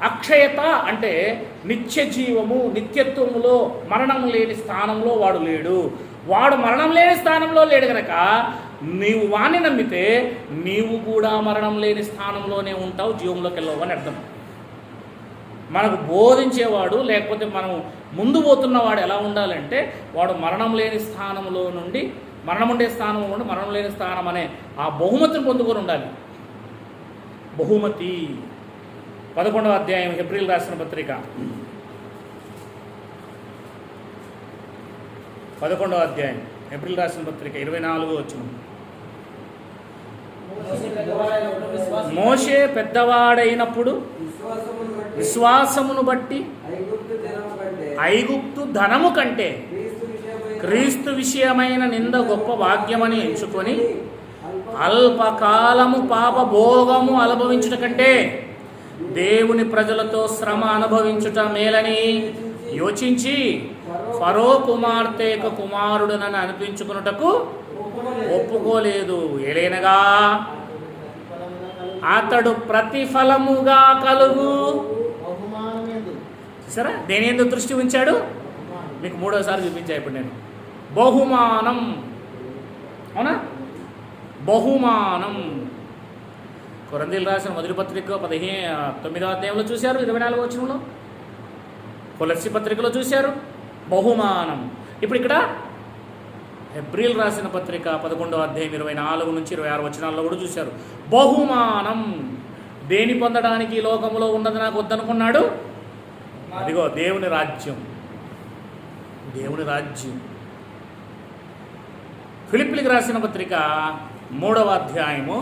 అక్షయత అంటే నిత్య జీవము, నిత్యత్వములో మరణం లేని స్థానంలో వాడు లేడు. వాడు మరణం లేని స్థానంలో లేడు గనక నీవు వాణ్ణి నమ్మితే నీవు కూడా మరణం లేని స్థానంలోనే ఉంటావు, జీవంలోకి వెళ్ళవు అని అర్థం. మనకు బోధించేవాడు లేకపోతే మనం ముందు పోతున్నవాడు ఎలా ఉండాలంటే వాడు మరణం లేని స్థానంలో నుండి మరణం ఉండే స్థానం నుండి మరణం లేని స్థానం అనే ఆ బహుమతిని పొందుకొని ఉండాలి. బహుమతి 11వ అధ్యాయం ఏప్రిల్ రాసిన పత్రిక 11వ అధ్యాయం ఏప్రిల్ రాసిన పత్రిక 24వ వచనం. మోషే పెద్దవాడైనప్పుడు విశ్వాసమును బట్టి ఐగుప్తు ధనము కంటే క్రీస్తు విషయమైన నింద గొప్ప భాగ్యమని ఎంచుకొని అల్పకాలము పాప భోగము అనుభవించుట కంటే దేవుని ప్రజలతో శ్రమ అనుభవించుట మేలని యోచించి ఫరో కుమార్తెకు కుమారుడునని అనిపించుకున్నటకు ఒప్పుకోలేదు. ఏలైనగా అతడు ప్రతిఫలముగా కలుగు. సరే, దేని ఎందుకు దృష్టి ఉంచాడు? మీకు 3వసారి చూపించా ఇప్పుడు నేను. బహుమానం. అవునా? బహుమానం. కొరంథీయులకు రాసిన మొదటి పత్రిక 9వ అధ్యాయంలో చూశారు, 24వ వచనంలో. కొలస్సీ పత్రికలో చూశారు బహుమానం. ఇప్పుడు ఇక్కడ ఏప్రిల్ రాసిన పత్రిక 11వ అధ్యాయం 24 నుంచి 26 వచనాల్లో కూడా చూశారు బహుమానం. దేని పొందడానికి ఈ లోకంలో ఉన్నది నాకు వద్దనుకున్నాడు? అదిగో దేవుని రాజ్యం. దేవుని రాజ్యం. ఫిలిప్పీలకు రాసిన పత్రిక 3వ అధ్యాయము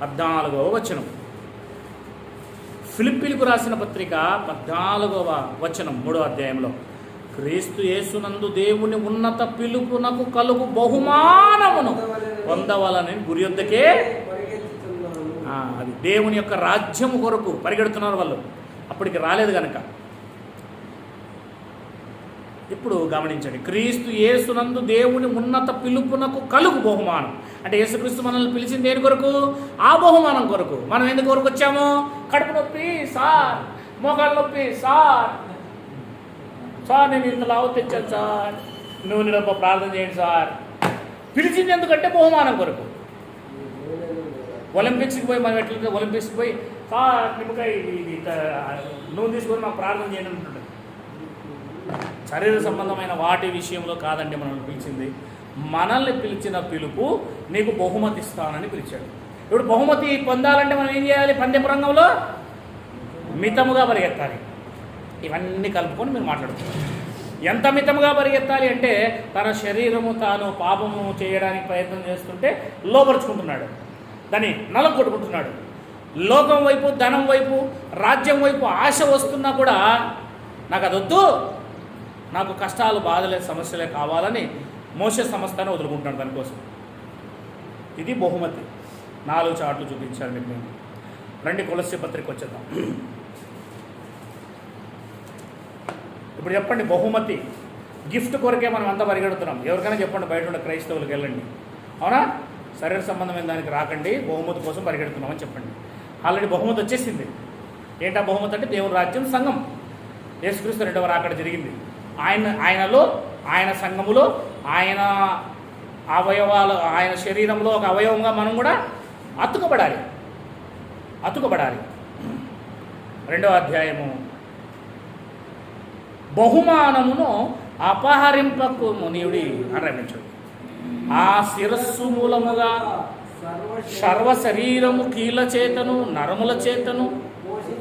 14వ వచనం. ఫిలిప్పీలకు రాసిన పత్రిక 14వ వచనం 3వ అధ్యాయంలో, క్రీస్తు యేసునందు దేవుని ఉన్నత పిలుపునకు కలుగు బహుమానమును పొందవలని గురి యొద్దకే. అది దేవుని యొక్క రాజ్యం కొరకు పరిగెడుతున్నారు వాళ్ళు, అప్పటికి రాలేదు కనుక. ఇప్పుడు గమనించండి, క్రీస్తు యేసునందు దేవుని ఉన్నత పిలుపునకు కలుగు బహుమానం అంటే యేసుక్రీస్తు మనల్ని పిలిచింది దేని కొరకు? ఆ బహుమానం కొరకు. మనం ఎందుకు కొరకు వచ్చాము? కడుపు నొప్పి సార్, మోకాళ్ళ నొప్పి సార్, నేను ఇంత లావు తెచ్చాను సార్, నువ్వు నిరప్ప ప్రార్థన చేయండి సార్. పిలిచింది ఎందుకంటే బహుమానం కొరకు. ఒలింపిక్స్కి పోయి మనం ఎట్లా ఒలింపిక్స్కి పోయి సార్ నిమ్మకాయ ఇది నువ్వు తీసుకొని మాకు ప్రార్థన చేయండి అంటుండే. శరీర సంబంధమైన వాటి విషయంలో కాదండి మనల్ని పిలిచింది. మనల్ని పిలిచిన పిలుపు నీకు బహుమతి ఇస్తానని పిలిచాడు. ఇప్పుడు బహుమతి పొందాలంటే మనం ఏం చేయాలి? పందెపు రంగంలో మితముగా పరిగెత్తాలి. ఇవన్నీ కలుపుకొని మీరు మాట్లాడుతున్నారు. ఎంత మితముగా పరిగెత్తాలి అంటే తన శరీరము తాను పాపము చేయడానికి ప్రయత్నం చేస్తుంటే లోపరుచుకుంటున్నాడు, దాన్ని నలగొట్టుకుంటున్నాడు. లోకం వైపు, ధనం వైపు, రాజ్యం వైపు ఆశ వస్తున్నా కూడా నాకు అది వద్దు, నాకు కష్టాలు, బాధలే, సమస్యలే కావాలని మోసే సమస్తాన్ని వదులుకుంటున్నాడు దానికోసం. ఇది బహుమతి. 4 చార్ట్లు చూపించాను మీకు నేను. రండి కొలస్సీ పత్రిక వచ్చేద్దాం. ఇప్పుడు చెప్పండి, బహుమతి గిఫ్ట్ కొరకే మనం అంతా పరిగెడుతున్నాం. ఎవరికైనా చెప్పండి, బయట ఉన్న క్రైస్తవులకు వెళ్ళండి, అవునా? శరీర సంబంధమైన దానికి రాకండి, బహుమతి కోసం పరిగెడుతున్నామని చెప్పండి. ఆల్రెడీ బహుమతి వచ్చేసింది. ఏంటా బహుమతి అంటే దేవుని రాజ్యం, సంఘం. యేసుక్రీస్తు 2వ రాకడ జరిగింది. ఆయనలో, ఆయన సంఘములో, ఆయన అవయవాలు, ఆయన శరీరంలో ఒక అవయవంగా మనం కూడా అతుకబడాలి. 2వ అధ్యాయము, బహుమానమును అపహరింపకు మునియుడి ఆరంభించండి. ఆ శిరస్సు మూలముగా సర్వ శరీరము కీళ్ళ చేతను నరముల చేతను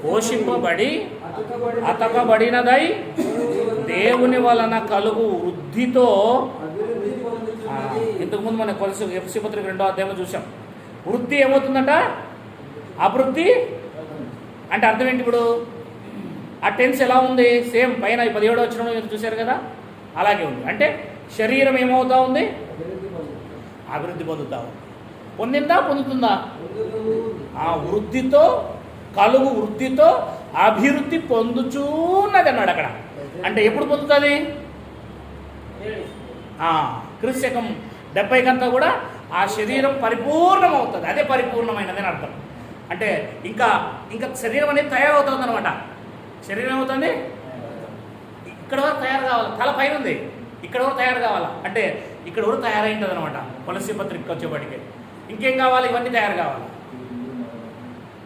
పోషింపబడి అతకబడినదై దేవుని వలన కలుగు వృద్ధితో, ఇంతకుముందు మన ఎఫ్ఎస్సీ పత్రిక 2వ అధ్యాయంలో చూసాం. వృద్ధి ఏమవుతుందంట? అభివృద్ధి అంటే అర్థం ఏంటి? ఇప్పుడు ఆ టెన్స్ ఎలా ఉంది? సేమ్ పైన 17వ వచనంలో చూశారు కదా, అలాగే ఉంది. అంటే శరీరం ఏమవుతా ఉంది? అభివృద్ధి పొందుతా ఉంది. పొందుతుందా? ఆ వృద్ధితో, కలుగు వృద్ధితో అభివృద్ధి పొందుచున్నది అన్నాడు అక్కడ. అంటే ఎప్పుడు పొందుతుంది? క్రీస్తు శకం 70 కూడా ఆ శరీరం పరిపూర్ణం అవుతుంది. అదే పరిపూర్ణమైనదని అర్థం. అంటే ఇంకా శరీరం అనేది తయారవుతుంది అనమాట. శరీరం ఏమవుతుంది? ఇక్కడ వరకు తయారు కావాలి. తల పైన ఉంది, ఇక్కడ వరకు తయారు కావాలా అంటే ఇక్కడ వరకు తయారైంటుంది అనమాట. కొలస్సీ పత్రిక వచ్చేప్పటికి ఇంకేం కావాలి? ఇవన్నీ తయారు కావాలి.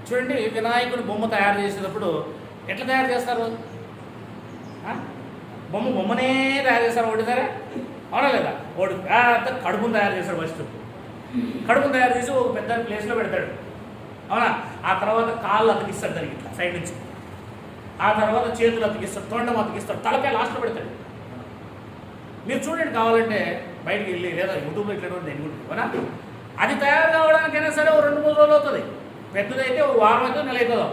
చూడండి, వినాయకుని బొమ్మ తయారు చేసేటప్పుడు ఎట్లా తయారు చేస్తారు? బొమ్మనే తయారు చేస్తారు. ఒకటి సరే, అవునా లేదా? ఒకటి కడుపును తయారు చేస్తాడు. ఫస్ట్ కడుపును తయారు చేసి ఒక పెద్ద ప్లేస్లో పెడతాడు, అవునా? ఆ తర్వాత కాళ్ళు అతికిస్తాడు దానికి ఇట్లా సైడ్ నుంచి. ఆ తర్వాత చేతులు అతికిస్తాడు, తొండం అతికిస్తాడు, తలకాయ లాస్ట్లో పెడతాడు. మీరు చూడండి, కావాలంటే బయటికి వెళ్ళి లేదా యూట్యూబ్లో ఇట్లా నేను అవునా? అది తయారు కావడానికైనా సరే 2-3 రోజులు అవుతుంది. పెద్దదైతే 1 వారం అయితే, నెల అవుతుందో.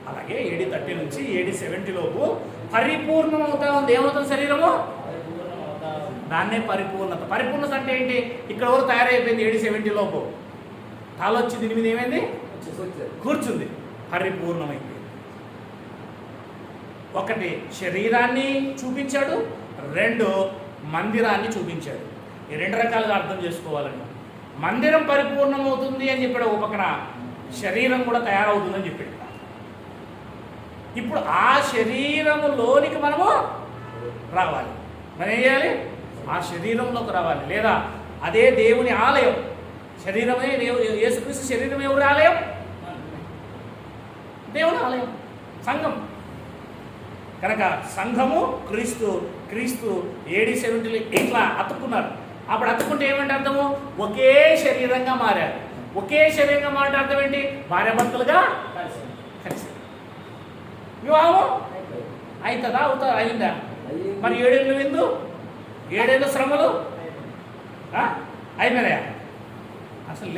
అలాగే AD 30 నుంచి AD 70 లోపు పరిపూర్ణం అవుతా ఉంది. ఏమవుతుంది శరీరము? దాన్నే పరిపూర్ణత. పరిపూర్ణత అంటే ఏంటి? ఇక్కడ వరకు తయారైపోయింది. AD 70 లోపు తల వచ్చి దీని మీద ఏమైంది? కూర్చుంది. పరిపూర్ణమైంది. ఒకటి శరీరాన్ని చూపించాడు, 2 మందిరాన్ని చూపించాడు. ఈ 2 రకాలుగా అర్థం చేసుకోవాలండి. మందిరం పరిపూర్ణమవుతుంది అని చెప్పాడు ఒక పక్కన, శరీరం కూడా తయారవుతుందని చెప్పాడు. ఇప్పుడు ఆ శరీరములోనికి మనము రావాలి. మనం ఏం చేయాలి? ఆ శరీరంలోకి రావాలి. లేదా అదే దేవుని ఆలయం. శరీరమే యేసుక్రీస్తు శరీరం. ఎవరి ఆలయం? దేవుని ఆలయం, సంఘం. కనుక సంఘము క్రీస్తు AD 70 ఇట్లా అతుక్కున్నారు. అప్పుడు అతుక్కుంటే ఏమంటే అర్థము? ఒకే శరీరంగా మారారు. ఒకే శరీరంగా మారే అర్థం ఏంటి? భార్యాభర్తలుగా కలిసి వివాహం అవుతుందా? అయిందా? మరి 7 ఏళ్ళు విందు, 7 ఏళ్ళు శ్రమలు అయిపోయినాయా? అసలే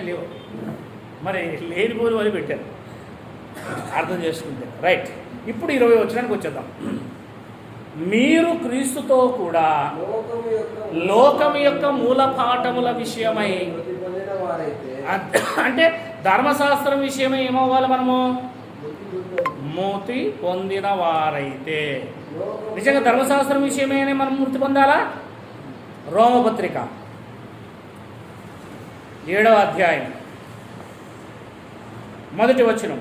లేవు. మరి లేని పోలు అని పెట్టారు. అర్థం చేసుకుంటే రైట్. ఇప్పుడు 20వ వచనానికి వచ్చేద్దాం. మీరు క్రీస్తుతో కూడా లోకం యొక్క మూలపాఠముల విషయమై, అంటే ధర్మశాస్త్రం విషయమై ఏమవ్వాలి? మనము మృతి పొందిన వారైతే. నిజంగా ధర్మశాస్త్రం విషయమే మనం మృతి పొందాలా? రోమపత్రిక 7వ అధ్యాయం 1వ వచనం.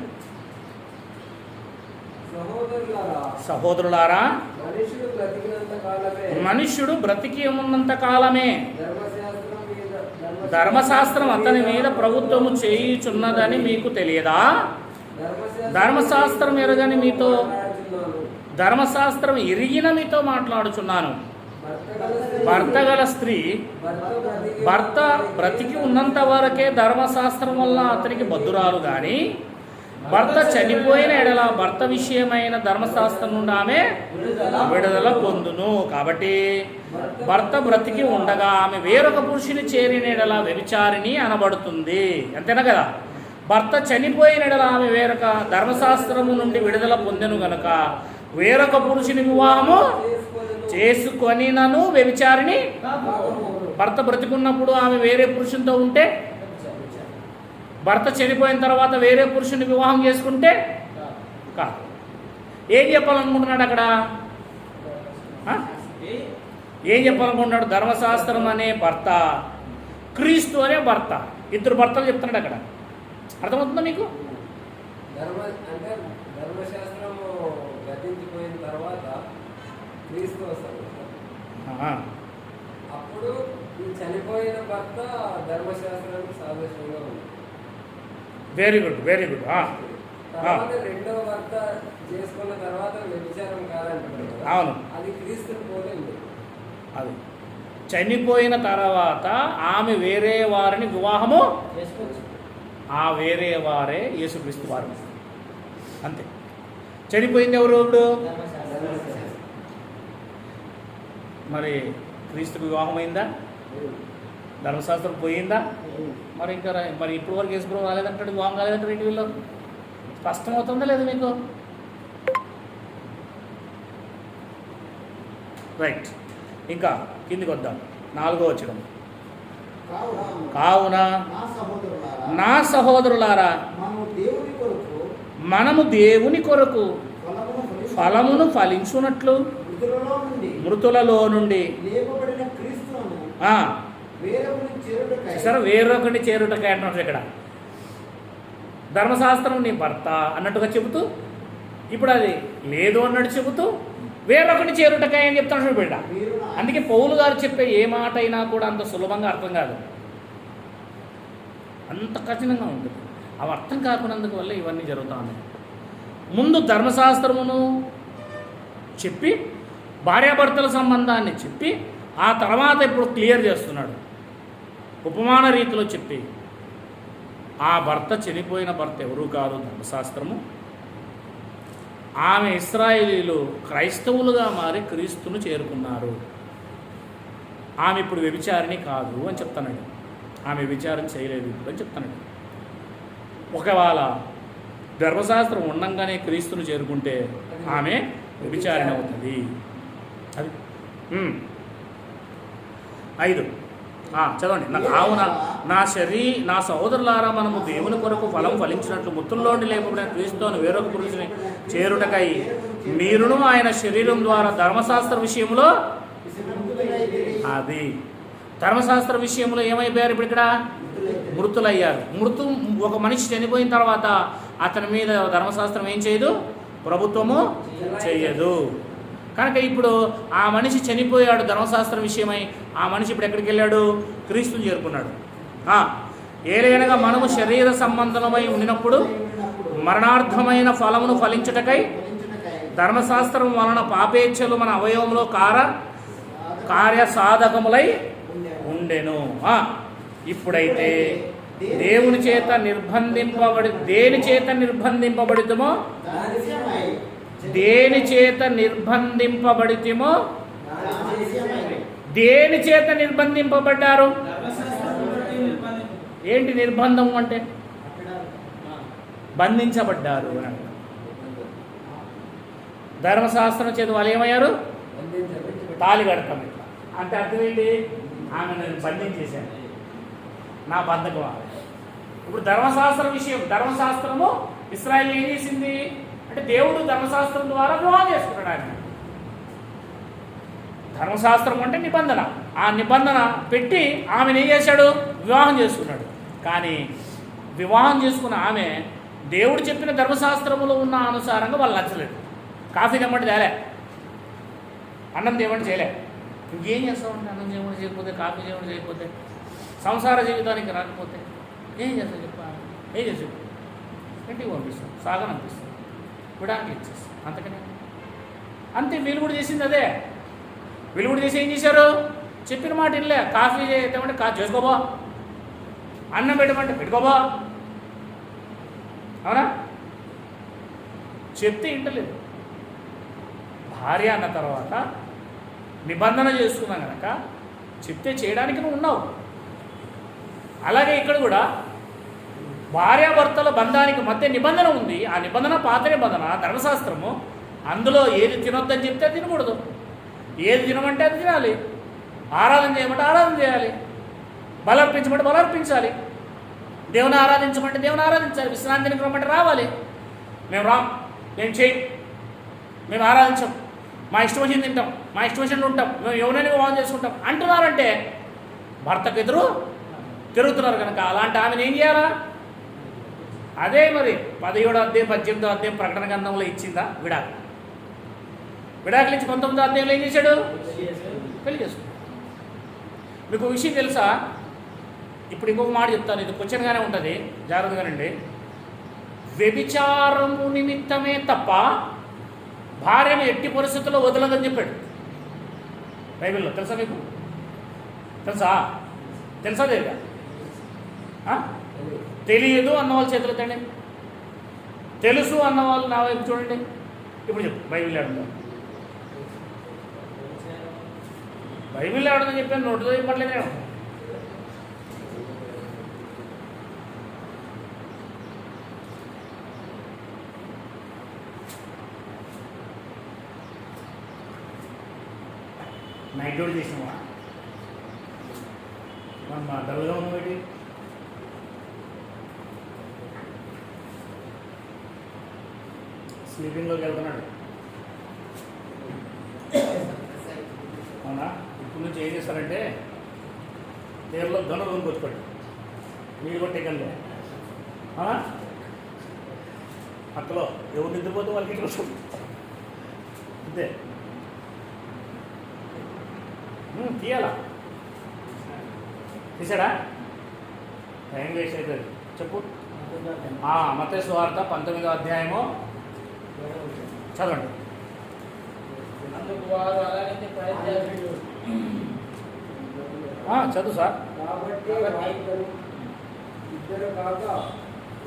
సహోదరులారా, మనుష్యుడు బ్రతికి ఉన్నంత కాలమే ధర్మశాస్త్రం అతని మీద ప్రభుత్వము చేయుచున్నదని మీకు తెలియదా? ధర్మశాస్త్రం ఎరిగిన మీతో మాట్లాడుచున్నాను. భర్త గల స్త్రీ భర్త బ్రతికి ఉన్నంత వరకే ధర్మశాస్త్రం వల్ల అతనికి బద్దురాలు గాని, భర్త చనిపోయిన ఎడల భర్త విషయమైన ధర్మశాస్త్రం నుండి ఆమె విడుదల పొందును. కాబట్టి భర్త బ్రతికి ఉండగా ఆమె వేరొక పురుషుని చేరిన ఎడల వ్యభిచారిణి అనబడుతుంది. అంతేనా కదా? భర్త చనిపోయిన ఎడల ఆమె వేరొక ధర్మశాస్త్రము నుండి విడుదల పొందెను గనుక వేరొక పురుషుని వివాహము చేసుకొని నన్ను వ్యభిచారిణి. భర్త బ్రతికున్నప్పుడు ఆమె వేరే పురుషునితో ఉంటే, భర్త చనిపోయిన తర్వాత వేరే పురుషుని వివాహం చేసుకుంటే కాదు. ఏం చెప్పాలనుకుంటున్నాడు అక్కడ? ఏం చెప్పాలనుకుంటున్నాడు? ధర్మశాస్త్రం అనే భర్త, క్రీస్తు అనే భర్త, 2 భర్తలు చెప్తున్నాడు అక్కడ. అర్థమవుతుందా మీకు? ధర్మశాస్త్రము గతించిపోయిన తర్వాత క్రీస్తు వస్తాడు. అప్పుడు ఈ చనిపోయిన భర్త ధర్మశాస్త్రానికి సాదృశ్యంగా ఉంది. Very good, very good. తర్వాత రెండవ భర్త చేసుకున్న తర్వాత వ్యభిచారం కాదంటారు కదా. అవును, అది క్రీస్తుని పోలే ఉంది. అది చనిపోయిన తర్వాత ఆమె వేరే వారిని వివాహము చేసుకోవచ్చు. ఆ వేరే వారే యేసుక్రీస్తు వారు. అంతే. చనిపోయింది ఎవరు ఇప్పుడు? ధర్మశాస్త్రం. మరి క్రీస్తుకు వివాహం అయిందా? ధర్మశాస్త్రం పోయిందా? మరి ఇంకా మరి ఇప్పుడు వరకు యేసుప్రభు రాలేదంటాడు, వివాహం కాలేదంటాడు. ఇంటి వీళ్ళు స్పష్టమవుతుందా లేదు మీకు? రైట్. ఇంకా కిందికి వద్దాం. 4వ వచనం. కావున నా సహోదరులారా, మనము దేవుని కొరకు ఫలమును ఫలించునట్లు మృతులలో నుండి సరే వేరొకటి చేరుటకై అంటున్నారు ఇక్కడ. ధర్మశాస్త్రం నీ భర్త అన్నట్టుగా చెబుతూ, ఇప్పుడు అది లేదు అన్నట్టు చెబుతూ వేరొకటి చేరుటకై అని చెప్తాను బిడ్డ. అందుకే పౌలు గారు చెప్పే ఏ మాట అయినా కూడా అంత సులభంగా అర్థం కాదు, అంత కఠినంగా ఉంటుంది. అవి అర్థం కాకున్నందుకు వల్ల ఇవన్నీ జరుగుతూ ఉన్నాయి. ముందు ధర్మశాస్త్రమును చెప్పి భార్యాభర్తల సంబంధాన్ని చెప్పి ఆ తర్వాత ఇప్పుడు క్లియర్ చేస్తున్నాడు ఉపమాన రీతిలో చెప్పి. ఆ భర్త చనిపోయిన భర్త ఎవరూ కాదు, ధర్మశాస్త్రము. ఆమె ఇశ్రాయేలీలు క్రైస్తవులుగా మారి క్రీస్తును చేరుకున్నారు. ఆమె ఇప్పుడు వ్యభిచారిణి కాదు అని చెప్తానండి. ఆమె విచారం చేయలేదు ఇప్పుడు అని చెప్తానండి. ఒకవేళ ధర్మశాస్త్రం ఉండంగానే క్రీస్తును చేరుకుంటే ఆమె వ్యభిచారిణి అవుతుంది. అది 5 చదవండి. కావున నా సహోదరులారా, మనము దేవుని కొరకు ఫలం ఫలించినట్లు మృతుల్లోండి లేపబడిన క్రీస్తును వేరొక పురుషుని చేరుటకై మీరును ఆయన శరీరం ద్వారా ధర్మశాస్త్ర విషయంలో అది ధర్మశాస్త్ర విషయంలో ఏమైపోయారు? ఇప్పుడు ఇక్కడ మృతులయ్యారు. ఒక మనిషి చనిపోయిన తర్వాత అతని మీద ధర్మశాస్త్రం ఏం చేయదు, ప్రభుత్వము చేయదు. కనుక ఇప్పుడు ఆ మనిషి చనిపోయాడు ధర్మశాస్త్రం విషయమై. ఆ మనిషి ఇప్పుడు ఎక్కడికి వెళ్ళాడు? క్రీస్తుని చేరుకున్నాడు. ఏలైనగా మనము శరీర సంబంధమై ఉండినప్పుడు మరణార్థమైన ఫలమును ఫలించుటకై ధర్మశాస్త్రం వలన పాపేచ్ఛలు మన అవయవంలో కార్యసాధకములై ఉండెను. ఇప్పుడైతే దేని చేత నిర్బంధింపబడితమో దేని చేత నిర్బంధింపబడ్డారు? ఏంటి నిర్బంధం అంటే? బంధించబడ్డారు అని అంటారు. ధర్మశాస్త్రం చేత వాళ్ళు ఏమయ్యారు? తాళి కడతాం. ఇట్లా అంటే అర్థం ఏంటి? ఆమె నన్ను బంధించేశాను, నా బంధకం. ఇప్పుడు ధర్మశాస్త్రము ఇశ్రాయేలు ఏం చేసింది అంటే దేవుడు ధర్మశాస్త్రం ద్వారా వివాహం చేసుకున్నాడు. ఆయన ధర్మశాస్త్రం అంటే నిబంధన. ఆ నిబంధన పెట్టి ఆమెను ఏం చేశాడు? వివాహం చేసుకున్నాడు. కానీ వివాహం చేసుకున్న ఆమె దేవుడు చెప్పిన ధర్మశాస్త్రములో ఉన్న అనుసారంగా వాళ్ళు నచ్చలేదు. కాఫీ తెమ్మంటే తేలే, అన్నం చేయమంటే చేయలే. ఇంకేం చేస్తామంటే అన్నం చేయమని చేయకపోతే, కాఫీ చేయమని చేయకపోతే, సంసార జీవితానికి రాకపోతే ఏం చేస్తావు చెప్పాలి? ఏం చేస్తావు? ఇంటికి పంపిస్తాం, సాగనంపిస్తాం, విడాకులు ఇచ్చేస్తాం. అంతకనే అంతే. వీళ్ళు కూడా చేసింది అదే. వీళ్ళు కూడా చేసి ఏం చేశారు? చెప్పిన మాట ఇల్లే. కాఫీ చేద్దామంటే చేసుకోబో, అన్నం పెట్టమంటే పెట్టుకోబో. అవునా? చెప్తే ఇంటలేదు. భార్య అన్న తర్వాత నిబంధన చేసుకున్నాం కనుక చెప్తే చేయడానికి నువ్వు ఉన్నావు. అలాగే ఇక్కడ కూడా భార్యాభర్తల బంధానికి మధ్య నిబంధన ఉంది. ఆ నిబంధన పాత నిబంధన, ధర్మశాస్త్రము. అందులో ఏది తినొద్దని చెప్తే తినకూడదు, ఏది తినమంటే అది తినాలి, ఆరాధన చేయమంటే ఆరాధన చేయాలి, బలర్పించమంటే బలర్పించాలి, దేవుని ఆరాధించమంటే దేవుని ఆరాధించాలి, విశ్రాంతిని రమ్మంటే రావాలి. మేము రాం, మేము చేయం, మేము ఆరాధించాం, మా ఇష్టం వచ్చింది తింటాం, మా ఇష్టం వచ్చినట్టు ఉంటాం, మేము ఎవరైనా వివాహం చేసుకుంటాం అంటున్నారంటే భర్తకు ఎదురు తిరుగుతున్నారు. కనుక అలాంటి ఆమెను ఏం చేయాలా? అదే మరి 17వ అధ్యాయం 18వ అధ్యాయం ప్రకటన గ్రంథంలో ఇచ్చిందా విడాకులు ఇచ్చి 19వ అధ్యాయంలో ఏం చేశాడు? పెళ్లి చేసుకున్నాడు. మీకు ఒక విషయం తెలుసా? ఇప్పుడు ఇంకొక మాట చెప్తాను, ఇది క్వశ్చన్గానే ఉంటుంది, జాగ్రత్తగానండి. వ్యభిచారము నిమిత్తమే తప్ప భార్యను ఎట్టి పరిస్థితుల్లో వదలదని చెప్పాడు బైబిల్లో. తెలుసా మీకు? తెలుసా తెలియదా? తెలియదు అన్నవాళ్ళు చేతులు ఎత్తండి. తెలుసు అన్నవాళ్ళు నా వైపు చూడండి. ఇప్పుడు చెప్పు, బైబిల్ ఆడుందా? బైబిల్ ఆడుందని చెప్పాను, నోటితో చెప్పట్లేదు నేను. నైట్ డ్యూటీ చేసినావా? మనం మా డల్గా ఉన్నాం ఏంటి? స్లీపింగ్లోకి వెళ్తున్నాడు. అవునా? ఇప్పుడు నుంచి ఏం చేస్తారంటే నీళ్ళలో గనులు కొనుక్కొచ్చుకోండి, నీళ్ళు కొట్టేయగలే. అవునా? అక్కలో ఎవరు నిద్రపోతే వాళ్ళకి ఇంటికి వస్తుంది అంతే. తీయాలా? తీసాడా? టైం వేస్ట్ అవుతుంది. చెప్పు. మత్తయి సువార్త 19వ అధ్యాయము చదవండి. అందుకు వారు అలాగైతే పరిత్యాగులు. చదువు సార్. కాబట్టి వారిద్దరు ఇద్దరు కాక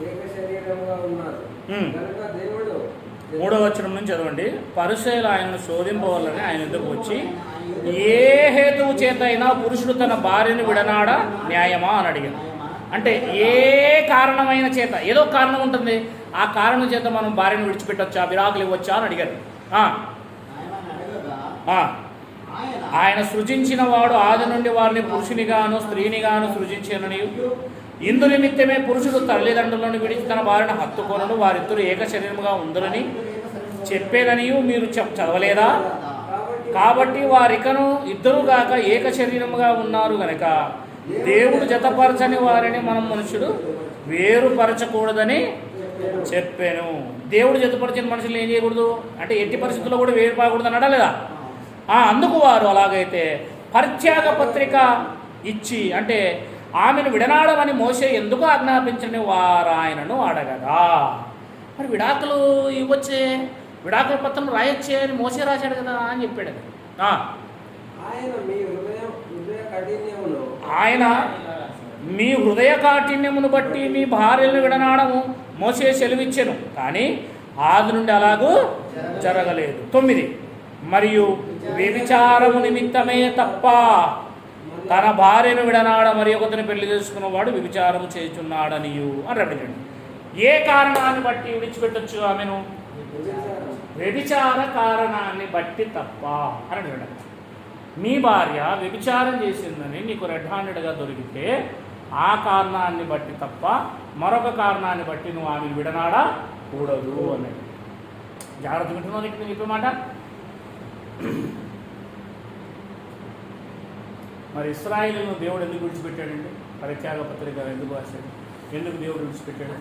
ఏక శరీరంగా ఉన్నారు కనుక దేవుడు. 3వ వచనం నుంచి చదవండి. పరిసయ్యులు ఆయనను శోధింపవాలని ఆయన ఎదురుకు వచ్చి, ఏ హేతువు చేత అయినా పురుషుడు తన భార్యను విడనాడ న్యాయమా అని అడిగాను. అంటే ఏ కారణమైన చేత, ఏదో కారణం ఉంటుంది, ఆ కారణం చేత మనం భార్యను విడిచిపెట్టొచ్చా, విడాకులు ఇవ్వచ్చా అని అడిగారు. ఆయన సృజించిన వాడు ఆది నుండి వారిని పురుషునిగాను స్త్రీనిగాను సృజించినని, ఇందు నిమిత్తమే పురుషుడు తల్లిదండ్రులను విడిచి తన భార్యను హత్తుకొనను, వారిద్దరు ఏక శరీరముగా ఉందరని చెప్పేదని మీరు చదవలేదా? కాబట్టి వారికను ఇద్దరు గాక ఏక శరీరముగా ఉన్నారు గనక దేవుడు జతపరచని వారిని మనం మనుషుడు వేరుపరచకూడదని చెప్పాను. దేవుడు జతపరిచిన మనుషులు ఏం చేయకూడదు అంటే ఎట్టి పరిస్థితుల్లో కూడా వేరుపడకూడదు అన్నాడా లేదా? అందుకు వారు అలాగైతే పరిత్యాగ పత్రిక ఇచ్చి, అంటే ఆమెను విడనాడమని మోసే ఎందుకు ఆజ్ఞాపించని వారు ఆయనను అడగగా, మరి విడాకులు ఇవ్వచ్చే, విడాకుల పత్రం రాయొచ్చే అని మోసే రాశాడు కదా అని చెప్పాడు. ఆయన మీ హృదయ కాఠిన్యమును బట్టి మీ భార్యలను విడనాడము మోసే సెలవిచ్చెను, కానీ ఆది నుండి అలాగూ జరగలేదు. 9 మరియు వ్యభిచారము నిమిత్తమే తప్ప తన భార్యను విడనాడ మరి ఒకరిని పెళ్లి చేసుకున్నవాడు వ్యభిచారము చేయుచున్నాడనియు అని అడిగాడు. ఏ కారణాన్ని బట్టి విడిచిపెట్టొచ్చు ఆమెను? వ్యభిచార కారణాన్ని బట్టి తప్ప అని అడిగాడు. మీ భార్య వ్యభిచారం చేసిందని నీకు రెడ్ హ్యాండెడ్గా దొరికితే ఆ కారణాన్ని బట్టి తప్ప మరొక కారణాన్ని బట్టి నువ్వు ఆమెను విడనాడకూడదు అన్నాడు. జాగ్రత్త వింటున్నావు నీకు చెప్పే మాట. మరి ఇశ్రాయేలును దేవుడు ఎందుకు విడిచిపెట్టాడండి? పరిత్యాగ పత్రిక ఎందుకు రాశాడు? ఎందుకు దేవుడు విడిచిపెట్టాడు?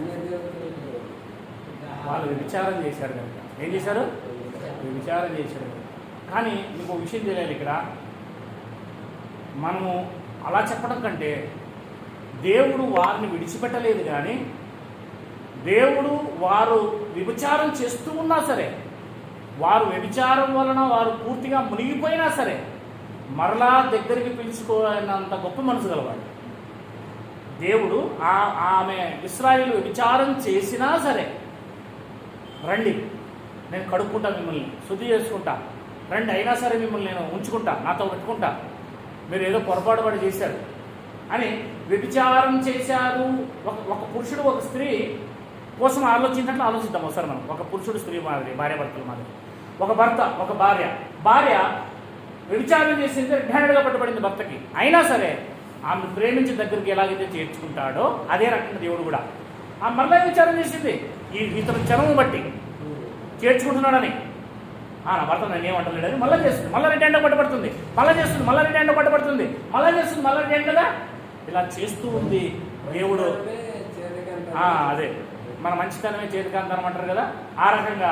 వాళ్ళు వ్యభిచారం చేశారు కనుక. ఏం చేశారు? వ్యభిచారం చేశారు కనుక. కానీ ఇంకో విషయం తెలియాలి ఇక్కడ. మనము అలా చెప్పడం కంటే దేవుడు వారిని విడిచిపెట్టలేదు, కానీ దేవుడు వారు వ్యభిచారం చేస్తూ ఉన్నా సరే, వారు వ్యభిచారం వలన వారు పూర్తిగా మునిగిపోయినా సరే మరలా దగ్గరికి పిలుచుకోనంత గొప్ప మనసు గలవాడు దేవుడు. ఆమె ఇశ్రాయేలు వ్యభిచారం చేసినా సరే, రండి నేను కడుక్కుంటా, మిమ్మల్ని శుద్ధి చేసుకుంటా, రండి అయినా సరే మిమ్మల్ని నేను ఉంచుకుంటా, నాతో పెట్టుకుంటా, మీరు ఏదో పొరపాటు పడి చేశారు అని వ్యభిచారం చేశారు. ఒక పురుషుడు ఒక స్త్రీ కోసం ఆలోచించినట్లు ఆలోచిద్దాం ఒకసారి మనం. ఒక పురుషుడు స్త్రీ మాదిరి, భార్య భర్తల మాదిరి, ఒక భర్త ఒక భార్య వ్యభిచారం చేసింది, రెడ్ హ్యాండెడ్గా పట్టుబడింది భర్తకి. అయినా సరే ఆమె ప్రేమించి దగ్గరికి ఎలాగైతే చేర్చుకుంటాడో అదే రకంగా దేవుడు కూడా ఆమె మళ్ళీ వ్యభిచారం చేసింది. ఇతను చనువును బట్టి చేర్చుకుంటున్నాడని, నా భర్త నన్ను ఏమంటలేడని మళ్ళీ చేస్తుంది, మళ్ళీ రెడ్ హ్యాండ్ పట్టుబడుతుంది, మళ్ళీ చేస్తుంది, మళ్ళీ రెడ్ హ్యాండ్ పట్టుబడుతుంది, మళ్ళీ చేస్తుంది, మళ్ళీ రెడ్ హ్యాండ్గా ఇలా చేస్తూ ఉంది దేవుడు. అదే మన మంచితనమే చేతికాంతనం అంటారు కదా, ఆ రకంగా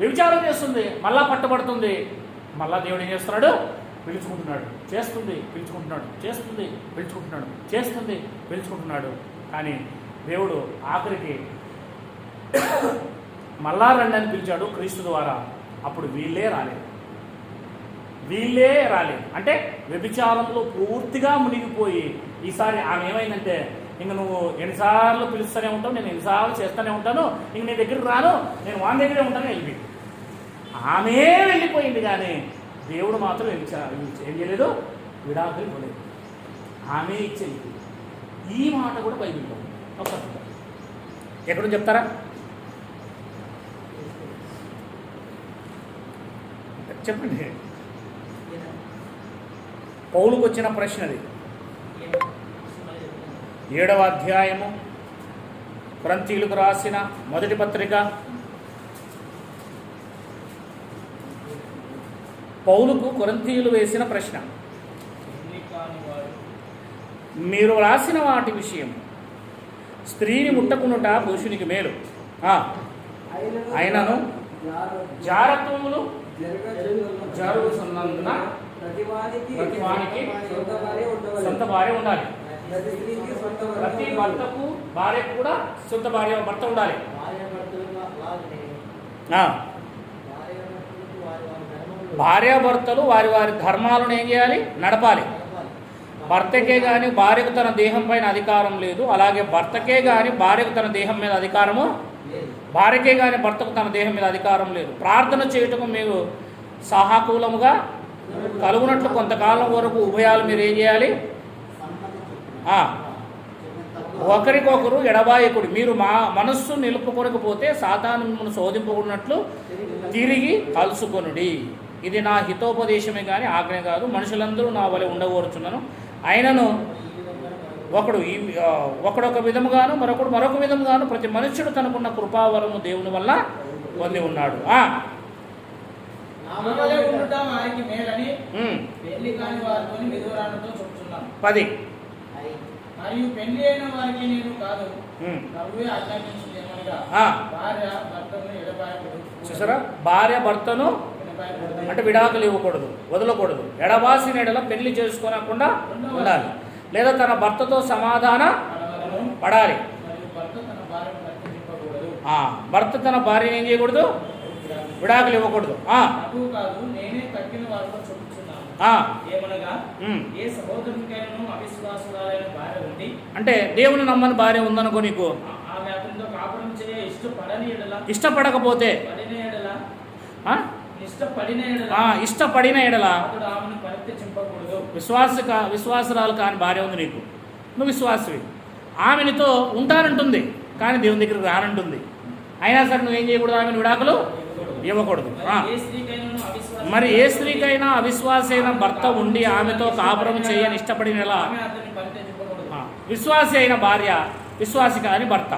వ్యభిచారం చేస్తుంది, మళ్ళా పట్టుబడుతుంది, మళ్ళా దేవుడు ఏం చేస్తున్నాడు? పిలుచుకుంటున్నాడు, చేస్తుంది, పిలుచుకుంటున్నాడు, చేస్తుంది, పిలుచుకుంటున్నాడు, చేస్తుంది, పిలుచుకుంటున్నాడు. కానీ దేవుడు ఆఖరికి మళ్ళా రండి అని పిలిచాడు క్రీస్తు ద్వారా. అప్పుడు వీళ్ళే రాలేదు. అంటే వ్యభిచారంలో పూర్తిగా మునిగిపోయి ఈసారి ఆమె ఏమైందంటే, ఇంక నువ్వు ఎన్నిసార్లు పిలుస్తూనే ఉంటావు, నేను ఎన్నిసార్లు చేస్తూనే ఉంటాను, ఇంక నీ దగ్గరికి రాను, నేను వాని దగ్గరే ఉంటాను వెళ్ళి ఆమె వెళ్ళిపోయింది. కానీ దేవుడు మాత్రం ఏం చేయలేదు, విడాకులు ఇవ్వలేదు, ఆమె ఇచ్చేది. ఈ మాట కూడా బైబిల్లో ఒకసారి ఎక్కడ చెప్తారా? చెప్పండి. పౌలుకు వచ్చిన ప్రశ్నది 7వ అధ్యాయము కొరింథీయులకు రాసిన మొదటి పత్రిక. పౌలుకు కొరింథీయులు వేసిన ప్రశ్న, మీరు రాసిన వాటి విషయం స్త్రీని ముట్టకునుట పురుషునికి మేలు, అయినను జారత్వములు జరుగుతున్నందున ప్రతి వానికి సొంత భార్య ఉండాలి. ప్రతి భర్తకు భార్యకు కూడా సొంత భర్త ఉండాలి. భార్యాభర్తలు వారి వారి ధర్మాలను ఏం చేయాలి, నడపాలి. భర్తకే కానీ భార్యకు తన దేహం పైన అధికారం లేదు, అలాగే భర్తకే కానీ భార్యకు తన దేహం మీద అధికారము, భార్యకే కానీ భర్తకు తన దేహం మీద అధికారం లేదు. ప్రార్థన చేయటము మీరు సాహాకూలముగా కలుగునట్లు కొంతకాలం వరకు ఉభయాలు మీరు ఏం చేయాలి, ఒకరికొకరు ఎడబాయకుడు. మీరు మనస్సు నిలుపుకొనకపోతే సాతాను మిమ్మల్ని శోధింపకున్నట్లు తిరిగి కలుసుకొనుడి. ఇది నా హితోపదేశమే కానీ ఆజ్ఞ కాదు. మనుషులందరూ నా వలె ఉండగోరుచున్నాను. అయినను ఒకడొక విధముగాను మరొకడు మరొక విధముగాను ప్రతి మనుష్యుడు తనకున్న కృపావరము దేవుని వల్ల పొంది ఉన్నాడు. వారికి మేలని పెళ్లి కాని వారితో విధురాలతో చెప్తున్నాను. 10 మరియు పెళ్లి అయిన వారికి నేను కాదు, ప్రభువే ఆజ్ఞాపించింది ఏమనగా భార్య భర్తను ఎడబాయకూడదు. చూసారా, భార్య భర్తను అంటే విడాకులు ఇవ్వకూడదు, వదలకూడదు. ఎడబాసిన ఎడల పెళ్లి చేసుకోనకుండా ఉండాలి, లేదా తన భర్తతో సమాధాన పడాలి. భర్త తన భార్యను ఏం చేయకూడదు, విడాకులు ఇవ్వకూడదు. అంటే దేవుని నమ్మని భార్య ఉందనుకో, నీకు ఇష్టపడకపోతే ఇష్టపడిన ఎడల విశ్వాసరాలు కాని భార్య ఉంది నీకు, నువ్వు విశ్వాసవి, ఆమెనితో ఉంటానంటుంది కానీ దేవుని దగ్గరికి రానంటుంది, అయినా సరే నువ్వేం చేయకూడదు, ఆమెను విడాకులు ఇవ్వకూడదు. మరి ఏ స్త్రీకైనా అవిశ్వాసైన భర్త ఉండి ఆమెతో కాపురం చేయని ఇష్టపడిన ఎలా, విశ్వాసి అయిన భార్య విశ్వాసి కాని భర్త,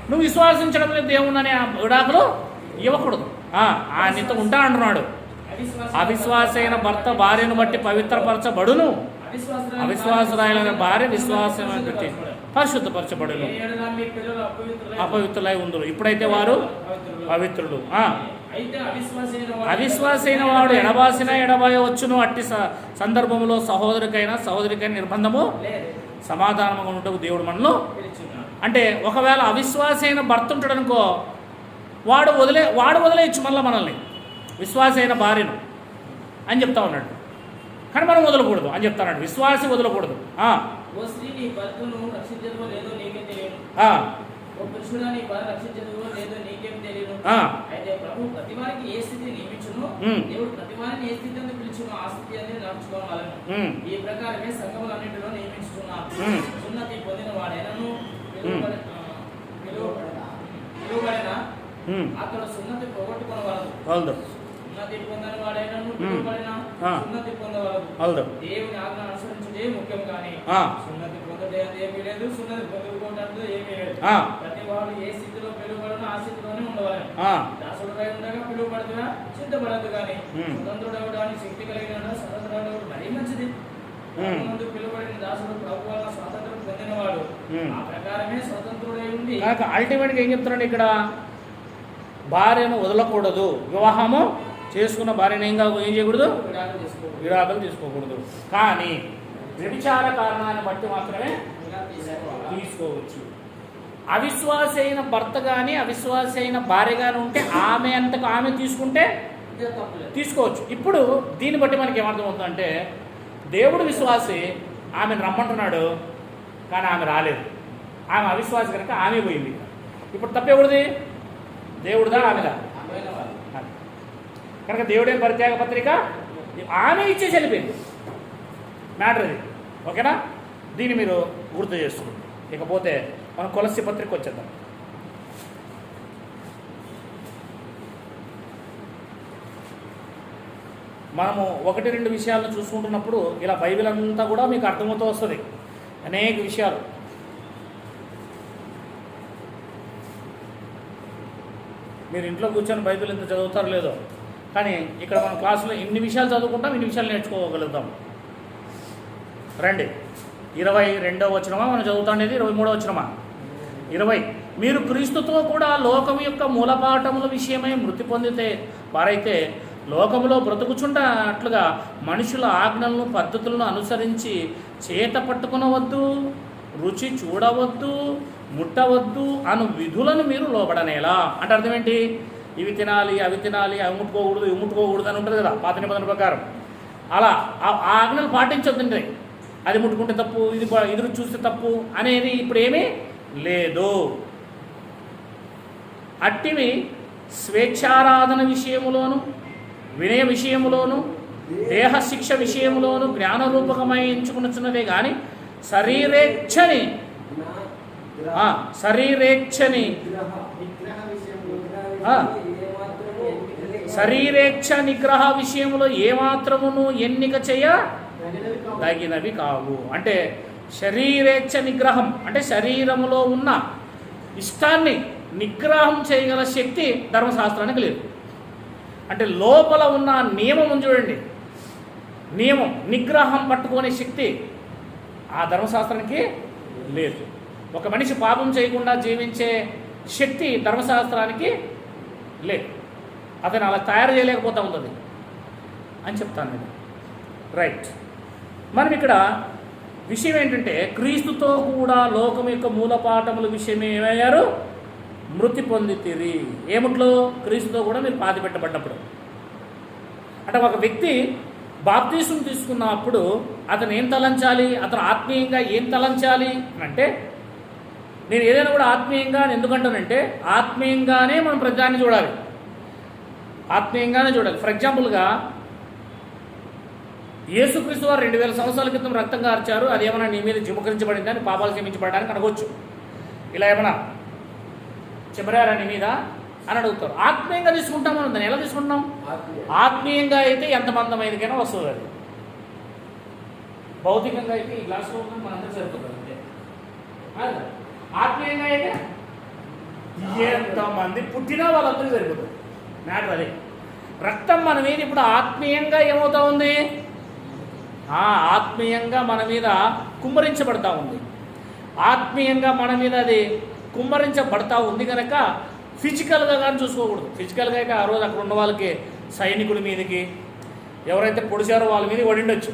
నువ్వు విశ్వాసించడం లేదు దేవుణ్ణి విడాకులు ఇవ్వకూడదు, ఆయనతో ఉంటా అంటున్నాడు. అవిశ్వాసైన భర్త భార్యను బట్టి పవిత్రపరచబడును, అవిశ్వాసరాయలైన భార్య విశ్వాసమైన బట్టి పరిశుద్ధపరచబడును, అపవిత్రులై ఉందరు, ఇప్పుడైతే వారు పవిత్రుడు. అవిశ్వాసైన వాడు ఎడబాసిన ఎడబాయవచ్చును, అట్టి సందర్భంలో సహోదరికైనా నిర్బంధము సమాధానముగా ఉండవు దేవుడు మనలో. అంటే ఒకవేళ అవిశ్వాసైన భర్త ఉంటాడు అనుకో, వాడు వదిలేయచ్చు మళ్ళీ మనల్ని, విశ్వాసైన భార్యను అని చెప్తా ఉన్నాడు. కానీ మనం వదలకూడదు అని చెప్తాడు, విశ్వాసి వదలకూడదు. అతడు సున్నతి పోగొట్టుకోవలదు, సున్నతి పొందని వాడైనను సున్నతి పొందవలదు. దేవుని ఆజ్ఞ అనుసరించుటే ముఖ్యం కానీ సున్నతి పొందలేదు ఏమీ లేదు, సున్నతి పొందుకోవడంతో ఏమీ లేదు. ప్రతి వాడు ఏ స్థితిలో పిలువబడను ఆ స్థితిలోనే ఉండవాలి. దాసుడుపై ఉండగా పిలువబడుతున్నా సిద్ధపడదు కానీ స్వతంత్రుడవడానికి శక్తి కలిగిన స్వతంత్రుడు మరీ మంచిది. ముందు పిలువబడిన దాసుడు ప్రభు వల్ల స్వాతంత్రం పొందినవాడు, ఆ ప్రకారమే స్వతంత్రుడై ఉండి. అల్టిమేట్గా ఏం చెప్తున్నాడు ఇక్కడ, భార్యను వదలకూడదు, వివాహము చేసుకున్న భార్యను ఏం చేయకూడదు? విడాకులు తీసుకోకూడదు. విడాకులు తీసుకోకూడదు. కానీ వ్యభిచార కారణాన్ని బట్టి మాత్రమే తీసుకోవచ్చు. అవిశ్వాసి అయిన భర్త కానీ అవిశ్వాసి అయిన భార్య కానీ ఉంటే ఆమె అంతకు ఆమె తీసుకుంటే ఇదే తప్పులేదు. తీసుకోవచ్చు. ఇప్పుడు దీన్ని బట్టి మనకి ఏమర్థమవుతుందంటే దేవుడు విశ్వాసి, ఆమెను రమ్మంటున్నాడు కానీ ఆమె రాలేదు. ఆమె అవిశ్వాసి కనుక ఆమె పోయింది. ఇప్పుడు తప్పెవడిది? దేవుడిదా ఆమెదా? పోయిన వాళ్ళు. కనుక దేవుడే పరిత్యాగ పత్రిక ఆమె ఇచ్చేసి వెళ్ళిపోయింది. మ్యాటర్ ఇది. ఓకేనా? దీన్ని మీరు గుర్తు చేసుకోండి. ఇకపోతే మనం కొలస్సీ పత్రిక వచ్చేద్దాం. మనము 1-2 విషయాలను చూసుకుంటున్నప్పుడు ఇలా బైబిల్ అంతా కూడా మీకు అర్థమవుతూ వస్తుంది. అనేక విషయాలు మీరు ఇంట్లో కూర్చొని బైబిల్ ఎంత చదువుతారో లేదో, కానీ ఇక్కడ మన క్లాసులో ఇన్ని విషయాలు చదువుకుంటాం, ఇన్ని విషయాలు నేర్చుకోగలుగుతాం. రండి, 22వ వచనమా మనం చదువుతాండేది? 23వ వచనమా? 20. మీరు క్రీస్తుతో కూడా లోకం యొక్క మూలపాఠముల విషయమై మృతి పొందితే వారైతే లోకములో బ్రతుకుచుండట్లుగా మనుషుల ఆజ్ఞలను పద్ధతులను అనుసరించి చేత పట్టుకునవద్దు, రుచి చూడవద్దు, ముట్టవద్దు అను విధులను మీరు లోబడనేలా. అంటే అర్థం ఏంటి? ఇవి తినాలి, అవి తినాలి, అవి ముట్టుకోకూడదు, ఇవి ముట్టుకోకూడదు అని ఉంటుంది కదా పాత నిబంధన ప్రకారం. అలా ఆ ఆజ్ఞలు పాటించొద్దండి. అది ముట్టుకుంటే తప్పు, ఇది ఎదురు చూస్తే తప్పు అనేది ఇప్పుడు ఏమీ లేదు. అట్టివి స్వేచ్ఛారాధన విషయములోను, వినయ విషయములోను, దేహ శిక్ష విషయములోను జ్ఞానరూపకమై ఎంచుకున్నదే కానీ శరీరేచ్ఛని శరీరేచ్ఛ నిగ్రహ విషయంలో ఏమాత్రమును ఎన్నిక చేయ తగినవి కావు. అంటే శరీరేచ్ఛ నిగ్రహం అంటే శరీరములో ఉన్న ఇష్టాన్ని నిగ్రహం చేయగల శక్తి ధర్మశాస్త్రానికి లేదు. అంటే లోపల ఉన్న నియమం చూడండి, నియమం నిగ్రహం పట్టుకునే శక్తి ఆ ధర్మశాస్త్రానికి లేదు. ఒక మనిషి పాపం చేయకుండా జీవించే శక్తి ధర్మశాస్త్రానికి లేదు. అతను అలా తయారు చేయలేకపోతూ ఉంటుంది అని చెప్తాను నేను. రైట్. మనం ఇక్కడ విషయం ఏంటంటే క్రీస్తుతో కూడా లోకం యొక్క మూలపాఠముల విషయం ఏమయ్యారు? మృతి పొందితిరి. ఏమిట్లో? క్రీస్తుతో కూడా మీరు పాతి పెట్టబడ్డప్పుడు. అంటే ఒక వ్యక్తి బాప్తీసం తీసుకున్నప్పుడు అతను ఏం తలంచాలి? అతను ఆత్మీయంగా ఏం తలంచాలి అంటే, నేను ఏదైనా కూడా ఆత్మీయంగా ఎందుకంటానంటే ఆత్మీయంగానే మనం ప్రజాన్ని చూడాలి, ఆత్మీయంగానే చూడాలి. ఫర్ ఎగ్జాంపుల్గా యేసుక్రీస్తు వారు 2000 సంవత్సరాల క్రితం రక్తం కార్చారు, అది ఏమైనా నీ మీద జిముకరించబడిందని, పాపాలు క్షమించబడడానికి అనగొచ్చు. ఇలా ఏమైనా చెమరారా నీ మీద అని అడుగుతారు. ఆత్మీయంగా తీసుకుంటాం మనం దాన్ని. ఎలా తీసుకుంటాం? ఆత్మీయంగా అయితే ఎంత మందమైనకైనా వస్తుంది అది. భౌతికంగా అయితే ఈ గ్లాసులో మనందరూ సరిపోతుంది అంతే. ఆత్మీయంగా అయితే ఎంతమంది పుట్టినా వాళ్ళందరూ సరిపోతుంది. మ్యాటర్ అదే. రక్తం మన మీద ఇప్పుడు ఆత్మీయంగా ఏమవుతా ఉంది? ఆత్మీయంగా మన మీద కుమ్మరించబడతా ఉంది. ఆత్మీయంగా మన మీద అది కుమ్మరించబడతా ఉంది కనుక ఫిజికల్గా కానీ చూసుకోకూడదు. ఫిజికల్గా అయితే ఆ రోజు అక్కడ ఉన్న వాళ్ళకి, సైనికుల మీదకి ఎవరైతే పొడిచారో వాళ్ళ మీద పడిండొచ్చు,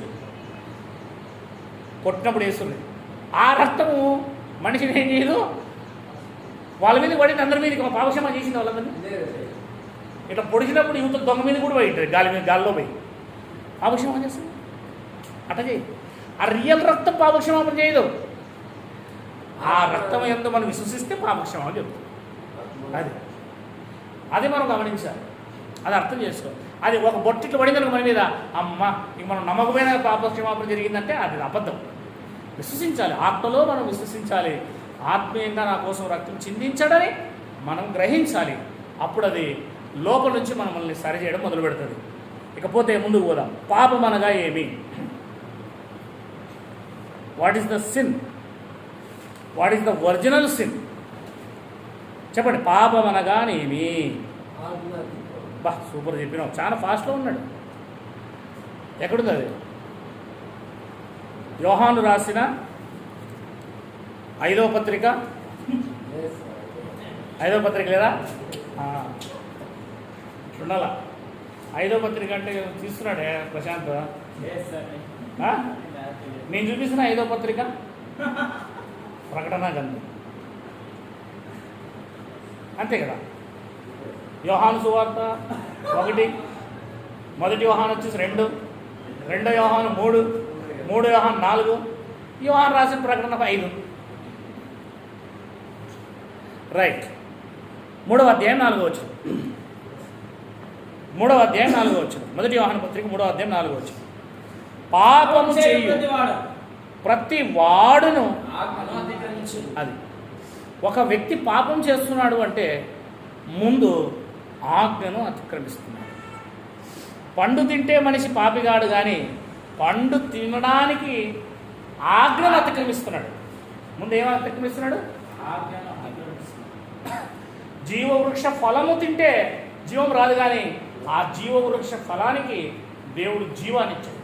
కొట్టినప్పుడు వేస్తుంది. ఆ రక్తము మనిషిని ఏం చేయదు, వాళ్ళ మీద పడింది, అందరి మీదకి పాపక్షమా చేసింది వాళ్ళందరినీ. ఇట్లా పొడిచినప్పుడు యువత దొంగ మీద కూడా పోయి గాలిలో పోయి పాపక్షమా చేస్తుంది. అట్లా చేయి. ఆ రియల్ రక్తం పాపక్షమాపణ చేయదు. ఆ రక్తం ఎందు మనం విశ్వసిస్తే పాపక్షమాపణ చెప్తుంది. అది మనం గమనించాలి, అది అర్థం చేసుకో. అది ఒక బొట్టిట్లు పడిందనుకో మన మీద, అమ్మ ఇక మనం నమ్మకమైన పాపక్షమాపణ జరిగిందంటే అది అబద్ధం. విశ్వసించాలి, ఆత్మలో మనం విశ్వసించాలి. ఆత్మీయంగా నా కోసం రక్తం చిందించడని మనం గ్రహించాలి. అప్పుడు అది లోపల నుంచి మనల్ని సరిచేయడం మొదలు పెడుతుంది. ఇకపోతే ముందుకు పోదాం. పాపం అనగా ఏమి? What is the sin? What is the original sin? చెప్పండి. పాపం అనగానేమి? బా సూపర్ చెప్పినావు, చాలా ఫాస్ట్లో ఉన్నాడు. ఎక్కడుంది అది? యోహాను రాసిన 5వ పత్రిక, 5వ పత్రిక లేదా ఉండాలా? ఐదో పత్రిక అంటే తీస్తున్నాడే ప్రశాంత్. లేదు సార్. ఆ? నేను చూపిస్తున్న ఐదో పత్రిక ప్రకటన గ్రంథం అంతే కదా. యోహాను సువార్త 1, మొదటి యోహాను వచ్చేసి 2, రెండో యోహాను 3, మూడో యోహాను 4, యోహాను రాసిన ప్రకటన 5. రైట్. 3వ అధ్యాయం 4వ వచనం. 3వ అధ్యాయం 4వ వచనం. మొదటి యోహాను పత్రిక 3వ అధ్యాయం 4వ వచనం. పాపము చేయు ప్రతి వాడును. ఆజ్ఞను అతిక్రమించు. అది ఒక వ్యక్తి పాపం చేస్తున్నాడు అంటే ముందు ఆజ్ఞను అతిక్రమిస్తున్నాడు. పండు తింటే మనిషి పాపిగాడు, కానీ పండు తినడానికి ఆజ్ఞను అతిక్రమిస్తున్నాడు. ముందు ఏమో అతిక్రమిస్తున్నాడు? ఆజ్ఞను అతిక్రమించు. జీవవృక్ష ఫలము తింటే జీవం రాదు, కానీ ఆ జీవవృక్ష ఫలానికి దేవుడు జీవాన్ని ఇచ్చాడు.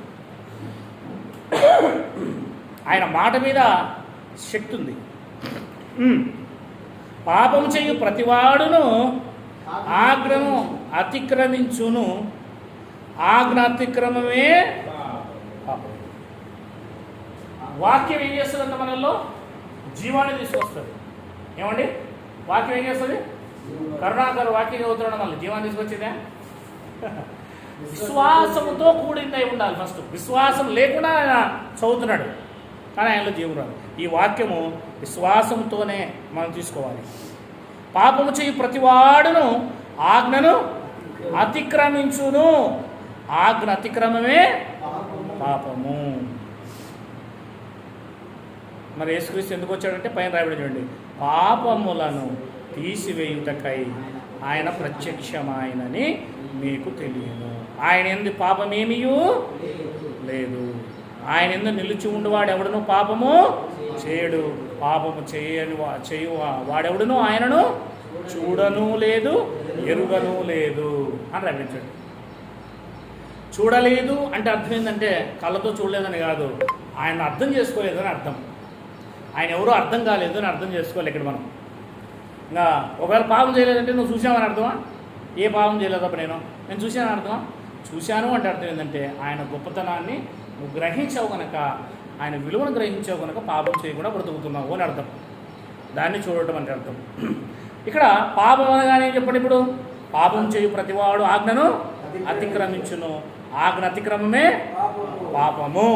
ఆయన మాట మీద శక్తి ఉంది. పాపం చేయు ప్రతివాడును ఆజ్ఞను అతిక్రమించును. ఆజ్ఞ అతిక్రమమే పాపం. వాక్యం ఏం చేస్తుందంట? మనల్లో జీవాన్ని తీసుకొస్తుంది. ఏమండి వాక్యం ఏం చేస్తుంది? కరుణాకర్ వాక్యం చదువుతున్నాడు, మళ్ళీ జీవాన్ని తీసుకొచ్చిందే. విశ్వాసముతో కూడిందై ఉండాలి. ఫస్ట్ విశ్వాసం లేకుండా ఆయన చదువుతున్నాడు, కానీ ఆయనలో జీవం రాదు. ఈ వాక్యము విశ్వాసంతోనే మనం తీసుకోవాలి. పాపము చేయు ప్రతివాడును ఆజ్ఞను అతిక్రమించును. ఆజ్ఞ అతిక్రమమే పాపము. మరి యేసుక్రీస్తు ఎందుకు వచ్చాడంటే పైన రాయబడి చూడండి, పాపములను తీసివేయుటకై ఆయన ప్రత్యక్షమాయనని మీకు తెలియను. ఆయన ఎందు పాపమేమియూ లేదు. ఆయన ఎందు నిలిచి ఉండువాడు ఎవడును పాపము చేయడు. పాపము చేయు వాడెవడును ఆయనను చూడను లేదు, ఎరుగను లేదు అని రాయించండి. చూడలేదు అంటే అర్థం ఏంటంటే కళ్ళతో చూడలేదని కాదు, ఆయన అర్థం చేసుకోలేదని అర్థం. ఆయన ఎవరో అర్థం కాలేదు అని అర్థం చేసుకోవాలి ఇక్కడ మనం. ఇంకా ఒకవేళ పాపం చేయలేదంటే నువ్వు చూసావని అర్థమా? ఏ పాపం చేయలేదప్పుడు నేను చూశాను అర్థమా? చూశాను అంటే అర్థం ఏంటంటే ఆయన గొప్పతనాన్ని నువ్వు గ్రహించావు కనుక, ఆయన విలువను గ్రహించావు కనుక పాపం చేయకుండా బ్రతుకుతున్నావు అని అర్థం. దాన్ని చూడటం అంటే అర్థం. ఇక్కడ పాపం అనగానే చెప్పండి, ఇప్పుడు పాపం చేయు ప్రతివాడు ఆజ్ఞను అతిక్రమించును. ఆజ్ఞ అతిక్రమమే పాపము.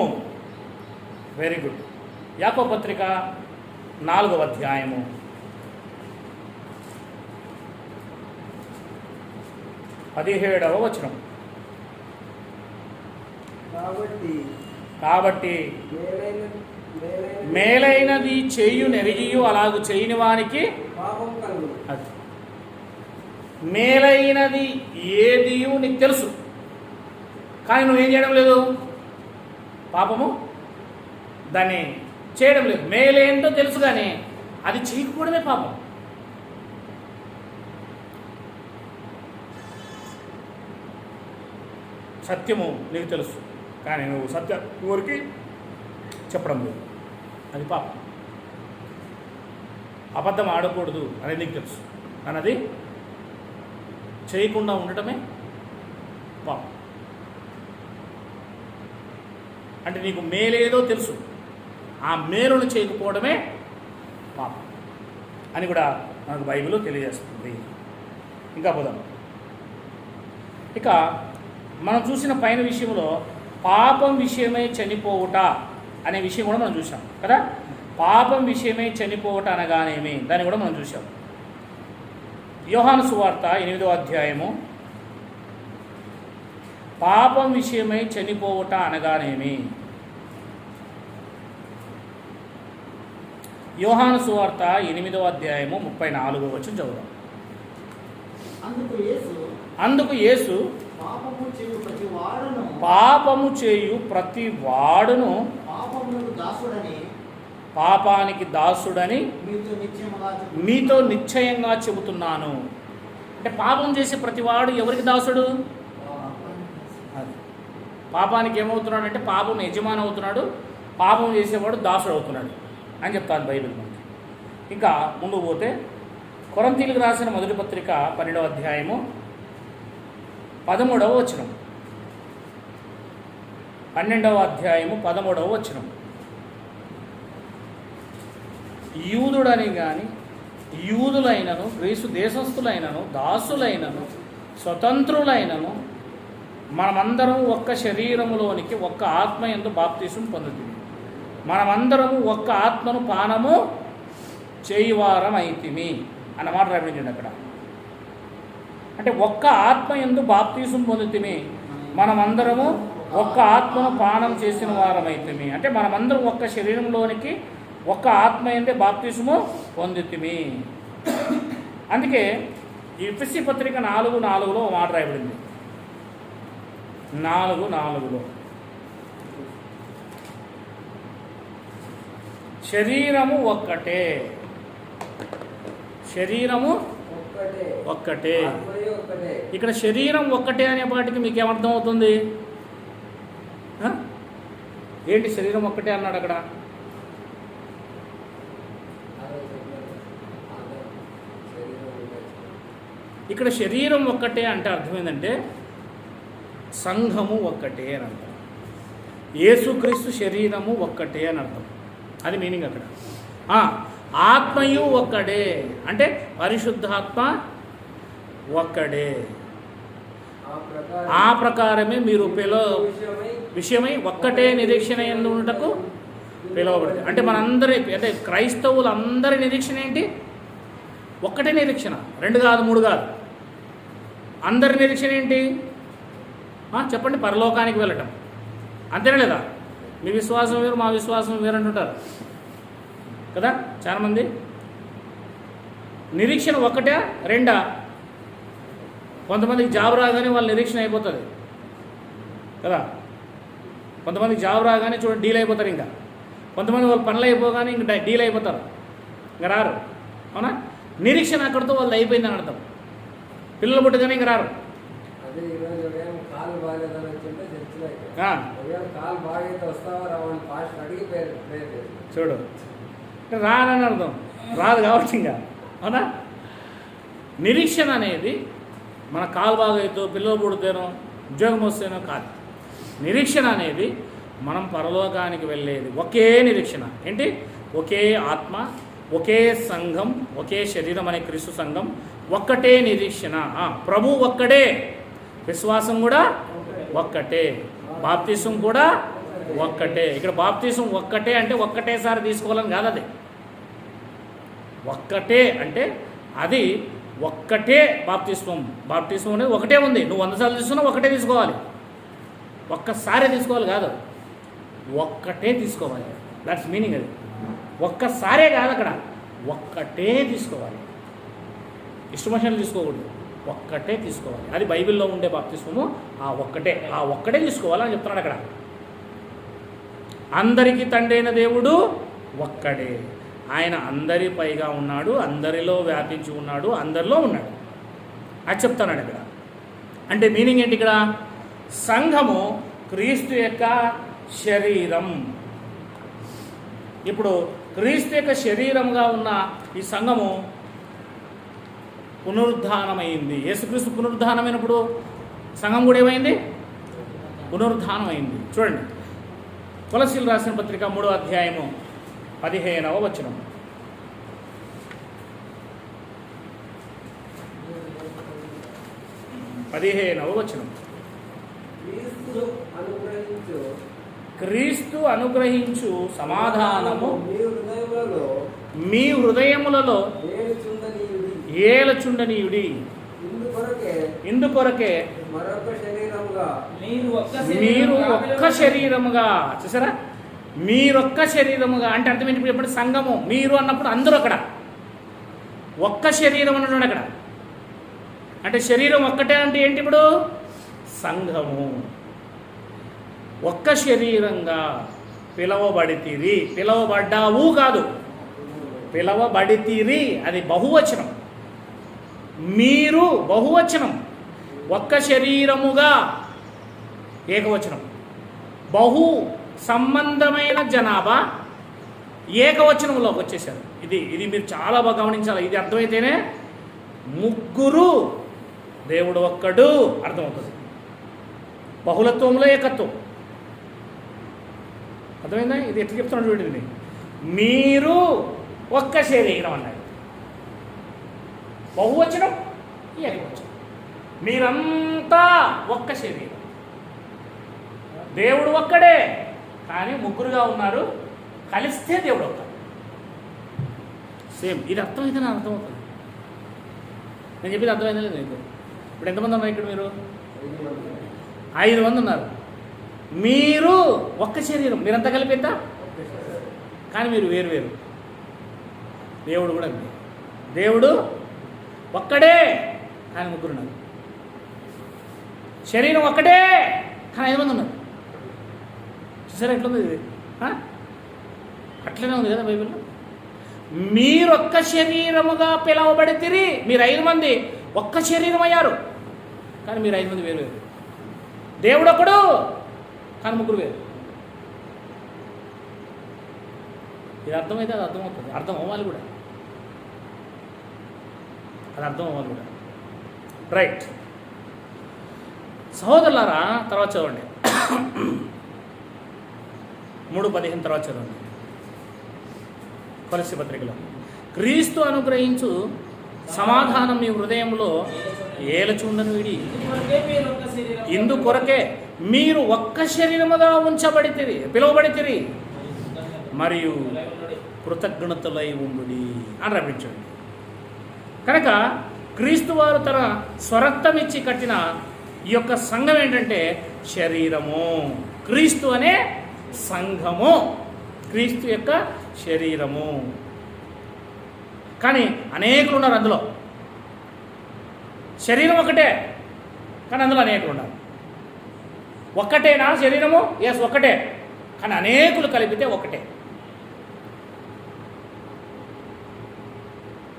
Very good. యాకోబు పత్రిక 4వ అధ్యాయము 17వ వచనం. కాబట్టి మేలైనది చేయు నెరిగియు అలాగు చేయని వానికి అది మేలైనది ఏదియు నీకు తెలుసు, కానీ నువ్వేం చేయడం లేదు, పాపము దాన్ని చేయడం లేదు. మేలేంటో తెలుసు కానీ అది చేయకపోవడమే పాపం. సత్యము నీకు తెలుసు, కానీ నువ్వు సత్యం ఊరికి చెప్పడం లేదు, అది పాపం. అబద్ధం ఆడకూడదు అనేది నీకు తెలుసు, కానీ అది చేయకుండా ఉండటమే పాపం. అంటే నీకు మేలేదో తెలుసు, ఆ మేలును చేయకపోవడమే పాపం అని కూడా మనకు బైబిల్లో తెలియజేస్తుంది. ఇంకా పోదాం. ఇక మనం చూసిన పైన విషయంలో పాపం విషయమై చనిపోవుట అనే విషయం కూడా మనం చూసాం కదా. పాపం విషయమై చనిపోవుట అనగానేమి, దాన్ని కూడా మనం చూసాం. యోహాను సువార్త 8వ అధ్యాయము పాపం విషయమై చనిపోవుట అనగానేమి. యోహాను సువార్త 8వ అధ్యాయము 34వ వచనం చదువుదాం. అందుకు యేసు పాపము చేయు ప్రతి వాడును పాపానికి దాసుడని మీతో నిశ్చయంగా చెబుతున్నాను. అంటే పాపం చేసే ప్రతివాడు ఎవరికి దాసుడు? పాపానికి ఏమవుతున్నాడు అంటే పాపం యజమాని అవుతున్నాడు, పాపం చేసేవాడు దాసుడు అవుతున్నాడు అని చెప్తాను బైబిల్ మనకి. ఇంకా ముందుకు పోతే కొరింథీయులకు రాసిన మొదటి పత్రిక 12వ అధ్యాయము 13వ వచనం, 12వ అధ్యాయము 13వ వచనం. యూదుడని కానీ యూదులైనను గ్రీసు దేశస్థులైనను దాసులైనను స్వతంత్రులైనను మనమందరం ఒక్క శరీరములోనికి ఒక్క ఆత్మ యందు బాప్తీసం పొందుతుంది. మనమందరము ఒక్క ఆత్మను పానము చేయువారం అయితిమి అన్నమాట రాబడింది అక్కడ. అంటే ఒక్క ఆత్మ యందు బాప్తీసం పొందుతిమి, మనమందరము ఒక్క ఆత్మను పానం చేసిన వారం అయితిమి. అంటే మనమందరం ఒక్క శరీరంలోనికి ఒక్క ఆత్మ యందే బాప్తీసము పొందుతిమి. అందుకే ఈ ఎఫెసీ పత్రిక 4:4లో మాట రాయబడింది. 4:4లో శరీరము ఒక్కటే, శరీరము ఒక్కటే. ఇక్కడ శరీరం ఒక్కటే అనే పాటికి మీకు ఏమర్థం అవుతుంది? ఏంటి శరీరం ఒక్కటే అన్నాడు అక్కడ? ఇక్కడ శరీరం ఒక్కటే అంటే అర్థం ఏంటంటే సంఘము ఒక్కటే అని అర్థం. యేసుక్రీస్తు శరీరము ఒక్కటే అని అర్థం. అది మీనింగ్ అక్కడ. ఆత్మయు ఒక్కడే అంటే పరిశుద్ధాత్మ ఒక్కడే. ఆ ప్రకారమే మీరు విషయమై ఒక్కటే నిరీక్షణ యందు ఉండుటకు పిలువబడుతుంది. అంటే మనందరి అంటే క్రైస్తవులందరి నిరీక్షణ ఏంటి? ఒక్కటే నిరీక్షణ, 2 కాదు 3 కాదు. అందరి నిరీక్షణ ఏంటి చెప్పండి? పరలోకానికి వెళ్ళటం. అంతేనా లేదా? మీ విశ్వాసం వేరు, మా విశ్వాసం వేరు అంటుంటారు కదా చాలామంది. నిరీక్షణ ఒకటే 2? కొంతమందికి జాబ్ రాగానే వాళ్ళ నిరీక్షణ అయిపోతుంది కదా. కొంతమందికి జాబ్ రాగానే చూడండి డీల్ అయిపోతారు. ఇంకా కొంతమంది వాళ్ళు పనులు అయిపోగానే ఇంకా డీల్ అయిపోతారు, ఇంకా రారు. అవునా? నిరీక్షణ అక్కడితో వాళ్ళు అయిపోయిందని అర్థం. పిల్లలు పుట్టగానే ఇంక రారు. చూడు రానని అర్థం, రాదు కాబట్టి ఇంకా. అవునా? నిరీక్షణ అనేది మన కాలు బాగైతో పిల్లలు పుడితేనో ఉద్యోగం వస్తేనో కాదు. నిరీక్షణ అనేది మనం పరలోకానికి వెళ్ళేది ఒకే నిరీక్షణ. ఏంటి? ఒకే ఆత్మ, ఒకే సంఘం, ఒకే శరీరం అనే క్రీస్తు సంఘం, ఒక్కటే నిరీక్షణ. ప్రభు ఒక్కడే, విశ్వాసం కూడా ఒక్కటే, బాప్తిసం కూడా ఒక్కటే. ఇక్కడ బాప్తిసం ఒక్కటే అంటే ఒక్కటేసారి తీసుకోవాలని కాదు. అది ఒక్కటే అంటే అది ఒక్కటే బాప్తిస్వం. బాప్తిస్వం అనేది ఒకటే ఉంది. నువ్వు 100 సార్లు తీసుకున్నావు ఒకటే తీసుకోవాలి, ఒక్కసారే తీసుకోవాలి కాదు, ఒక్కటే తీసుకోవాలి. That's meaning. అది ఒక్కసారే కాదు, అక్కడ ఒక్కటే తీసుకోవాలి. ఇష్టమోషన్లు తీసుకోకూడదు, ఒక్కటే తీసుకోవాలి. అది బైబిల్లో ఉండే బాప్తిస్వము. ఆ ఒక్కటే తీసుకోవాలని చెప్తున్నాడు అక్కడ. అందరికీ తండ్రి అయిన దేవుడు ఒక్కడే. ఆయన అందరి పైగా ఉన్నాడు, అందరిలో వ్యాపించి ఉన్నాడు, అందరిలో ఉన్నాడు. అది చెప్తున్నాడు ఇక్కడ. అంటే మీనింగ్ ఏంటి? ఇక్కడ సంఘము క్రీస్తు యొక్క శరీరం. ఇప్పుడు క్రీస్తు యొక్క శరీరంగా ఉన్న ఈ సంఘము పునరుద్ధానమైంది. యేసుక్రీస్తు పునరుద్ధానమైనప్పుడు సంఘం కూడా ఏమైంది? పునరుద్ధానమైంది. చూడండి, కొలస్సీయులకు రాసిన పత్రిక 3వ అధ్యాయము 15వ వచనం. 15వ వచనం. క్రీస్తు అనుగ్రహించు సమాధానము మీ హృదయములలో ఏలచుండనీయుడి. ఇందుకొరకే మీరు ఒక్క శరీరముగా. చూసారా? మీరొక్క శరీరముగా అంటే అర్థం ఏంటి? ఇప్పుడు సంఘము మీరు అన్నప్పుడు అందరూ అక్కడ ఒక్క శరీరం అన్నాడు అక్కడ. అంటే శరీరం ఒక్కటే అంటే ఏంటి? ఇప్పుడు సంఘము ఒక్క శరీరంగా పిలవబడితిరి. పిలవబడ్డావు కాదు, పిలవబడితిరి. అది బహువచనం. మీరు బహువచనం. ఒక్క శరీరముగా ఏకవచనం. బహు సంబంధమైన జనాభా ఏకవచనంలోకి వచ్చేసారు. ఇది మీరు చాలా బాగా గమనించాలి. ఇది అర్థమైతేనే ముగ్గురు దేవుడు ఒక్కడు అర్థమవుతుంది. బహుళత్వంలో ఏకత్వం. అర్థమైందా? ఇది ఎట్లా చెప్తున్నాడు చూడండి. మీరు ఒక్క శరీరం అన్నాడు. బహువచనం, ఏకవచనం. మీరంతా ఒక్క శరీరం. దేవుడు ఒక్కడే, కానీ ముగ్గురుగా ఉన్నారు. కలిస్తే దేవుడు ఒక్కడు. సేమ్. ఇది అర్థమైతే నాకు అర్థమవుతుంది. నేను చెప్పేది అర్థమైందా లేదు మీకు? ఇప్పుడు ఎంతమంది ఉన్నారు ఇక్కడ? మీరు 5 మంది ఉన్నారు. మీరు ఒక్క శరీరం, మీరంతా కలిపిద్దా, కానీ మీరు వేరు వేరు. దేవుడు కూడా అంతే. దేవుడు ఒక్కడే, కానీ ముగ్గురు ఉన్నారు. శరీరం ఒక్కటే, కానీ 5 మంది ఉన్నారు. చూసారా ఎట్లుంది ఇది? అట్లనే ఉంది కదా బైబిల్లో. మీరొక్క శరీరముగా పిలవబడితిరి. మీరు 5 మంది ఒక్క శరీరం అయ్యారు, కానీ మీరు 5 మంది వేరు వేరు. దేవుడు ఒకడు, కానీ ముగ్గురు వేరు. ఇది అర్థమైతే అది అర్థమవుతుంది. అర్థం అవ్వాలి కూడా, అది అర్థం అవ్వాలి కూడా. రైట్ సహోదరులారా, తర్వాత చదవండి. 3:15 తర్వాత చదవండి. కొలస్సీ పత్రికలో, క్రీస్తు అనుగ్రహించు సమాధానం మీ హృదయంలో ఏలచుండను విడి. ఇందుకొరకే మీరు ఒక్క శరీరముగా ఉంచబడితిరి, పిలువబడితిరి, మరియు కృతజ్ఞతలై ఉండుడి అని రప్పించండి. కనుక క్రీస్తు వారు తన స్వరక్తం ఇచ్చి కట్టిన ఈ యొక్క సంఘం ఏంటంటే శరీరము. క్రీస్తు అనే సంఘము, క్రీస్తు యొక్క శరీరము. కానీ అనేకులు ఉన్నారు అందులో. శరీరం ఒకటే, కానీ అందులో అనేకులు ఉన్నారు. ఒక్కటేనా శరీరము? ఎస్ ఒక్కటే, కానీ అనేకులు కలిపితే ఒకటే.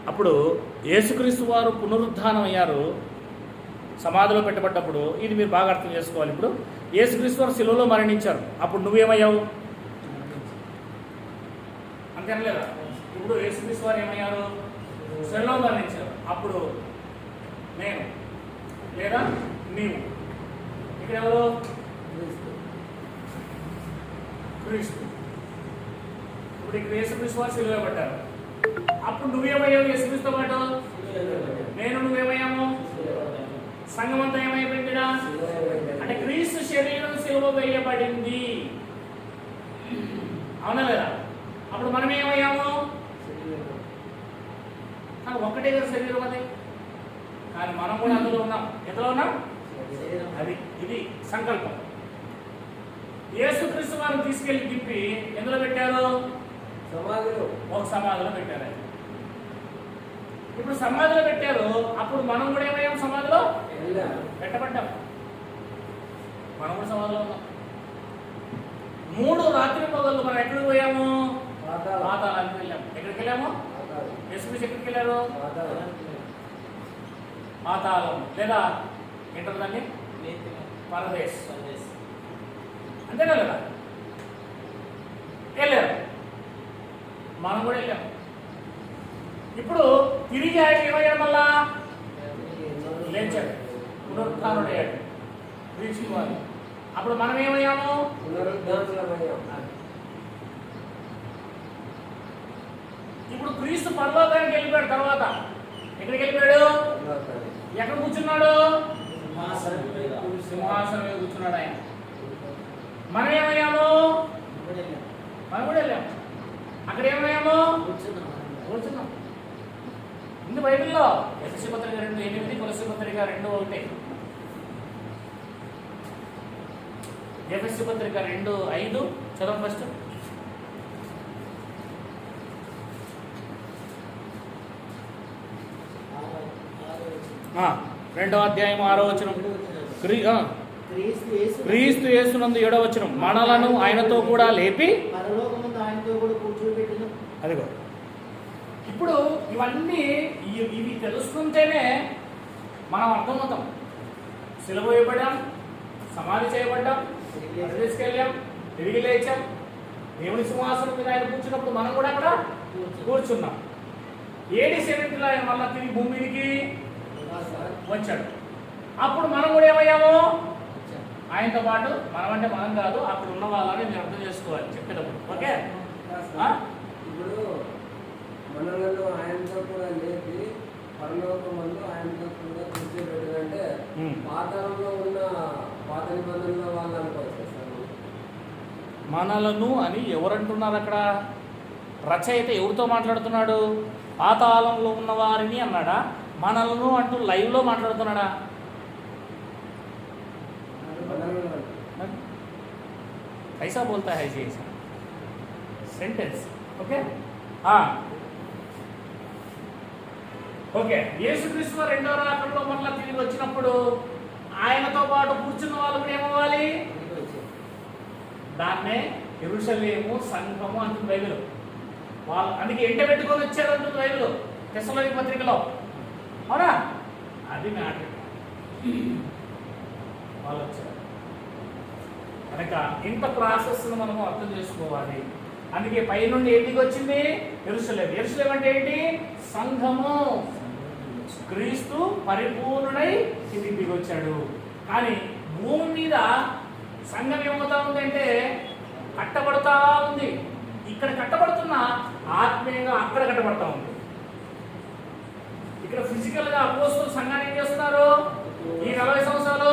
అప్పుడు యేసుక్రీస్తు వారు పునరుద్ధానం అయ్యారు సమాధిలో పెట్టబడ్డప్పుడు. ఇది మీరు బాగా అర్థం చేసుకోవాలి. ఇప్పుడు యేసుక్రీస్తు వారు శిలువలో మరణించారు. అప్పుడు నువ్వేమయ్యావు? అంతేనలేదా? ఇప్పుడు యేసుక్రీస్తు వారు ఏమయ్యారు? శిలువలో మరణించారు. అప్పుడు నేను లేదా నీవు. ఇక్కడ ఎవరు? క్రీస్తు. ఇప్పుడు ఇక్కడ యేసుక్రీస్తు వారు శిలువ పడ్డారు. అప్పుడు నువ్వేమయ్యావు? యేసుక్రీస్తుతో పాటు నేను నువ్వేమయ్యాము? సంఘం అంతా ఏమైపోయింది? అంటే క్రీస్తు శరీరం సిలువ వేయబడింది. అవునా లేదా? అప్పుడు మనం ఏమయ్యాము? కానీ ఒక్కటే కదా శరీరం అది, కానీ మనం కూడా అందులో ఉన్నాం. ఎందులో ఉన్నాం? అది ఇది సంకల్పం. యేసుక్రీస్తు వారిని తీసుకెళ్లి తిప్పి ఎందులో పెట్టారు? సమాధిలో. ఒక సమాధిలో పెట్టారు. ఇప్పుడు సమాధిలో పెట్టారు. అప్పుడు మనం కూడా ఏమయ్యాం? సమాధిలో పెట్టబడ్డాం. మనం కూడా సమాధిలో ఉన్నాం. 3 రాత్రి పగళ్ళు మనం ఎక్కడికి పోయాము? పాతాళానికి వెళ్ళాము. ఎక్కడికి వెళ్ళాము? యేసుక్రీస్తు ఎక్కడికి వెళ్ళారు? పాతాళం లేదా ఏంటారు దాన్ని? పరదేశ్. అంతేనా లేదా? వెళ్ళారు. మనం కూడా వెళ్ళాము. ఇప్పుడు తిరిగి ఆయన ఏమయ్యాడు? మళ్ళా లేచాడు, పునరుద్ధానుడయ్యాడు క్రీస్తు వారు. అప్పుడు మనం ఏమయ్యాము? ఇప్పుడు క్రీస్తు పరలోకానికి వెళ్ళిపోయాడు. తర్వాత ఎక్కడికి వెళ్ళిపోయాడు? ఎక్కడ కూర్చున్నాడు? సింహాసనం మీద కూర్చున్నాడు ఆయన. మనం ఏమయ్యాము? మనం కూడా వెళ్ళాము. అక్కడ ఏమయ్యాము? కూర్చున్నాం. ఇందు బైబిల్లో ఎఫెసీ పత్రిక 2:8, కొలస్సీ పత్రిక 2:1, ఎఫెసీ పత్రిక 2:5 చదవండి ఫస్ట్. రెండవ అధ్యాయం 6వ వచనం. క్రీస్తు యేసునందు 7వ వచనం. మనలను ఆయనతో కూడా లేపి అదిగో. ఇప్పుడు ఇవన్నీ ఇవి తెలుసుకుంటేనే మనం అర్థమవుతాం. సిలువ వేయబడ్డాం, సమాధి చేయబడ్డాం, తీసుకెళ్ళాం, తిరిగి లేచాం. దేవుని సింహాసనం మీద ఆయన కూర్చున్నప్పుడు మనం కూడా అక్కడ కూర్చున్నాం. ఏడి సెవెంట్లో ఆయన మళ్ళా తిరిగి భూమి మీదకి వచ్చాడు. అప్పుడు మనం కూడా ఏమయ్యాము? ఆయనతో పాటు మనం అంటే మనం కాదు, అక్కడ ఉన్న వాళ్ళని మీరు అర్థం చేసుకోవాలి చెప్పేటప్పుడు. ఓకే, ఇప్పుడు మనలను ఆయనతో కూడా లేపి పరలోకమందు ఆయనతో కూడా కూర్చోబెట్టాలంటే పాతాళంలో ఉన్న పాత నిబంధనలో వాళ్ళు అనుకోవచ్చు సార్. మనలను అని ఎవరంటున్నారు అక్కడ? రచయిత ఎవరితో మాట్లాడుతున్నాడు? పాతాళంలో ఉన్న వారిని అన్నాడా? మనలను అంటూ లైవ్లో మాట్లాడుతున్నాడా? कैसा बोलता है जी सेंटेंस? Okay okay. యేసుక్రీస్తు రెండో రాకడలో మళ్ళీ తిరిగి వచ్చినప్పుడు ఆయనతో పాటు కూర్చున్న వాళ్ళు కూడా ఏమవ్వాలి? దాన్నే యెరూషలేము సంఘము అంటుంది బైబిల్. వాళ్ళు అందుకే ఎంట పెట్టుకొని వచ్చారు అంటుంది బైబిల్ తెస్సలోనిక పత్రికలో. అవునా? అది మ్యాటర్. వాళ్ళు వచ్చారు కనుక ఇంత ప్రాసెస్ను మనము అర్థం చేసుకోవాలి. అందుకే పైనుండి ఏంటికి వచ్చింది? యెరూషలేము. యెరూషలేము అంటే ఏంటి? సంఘము. క్రీస్తు పరిపూర్ణుడై కిందికి దిగి వచ్చాడు. కానీ భూమి మీద సంఘం ఏమవుతా ఉంది అంటే కట్టబడతా ఉంది. ఇక్కడ కట్టబడుతున్న ఆత్మీయంగా అక్కడ కట్టబడతా ఉంది. ఇక్కడ ఫిజికల్ గా అపోస్తలులు సంఘాన్ని ఏం చేస్తున్నారు? ఈ 40 సంవత్సరాలు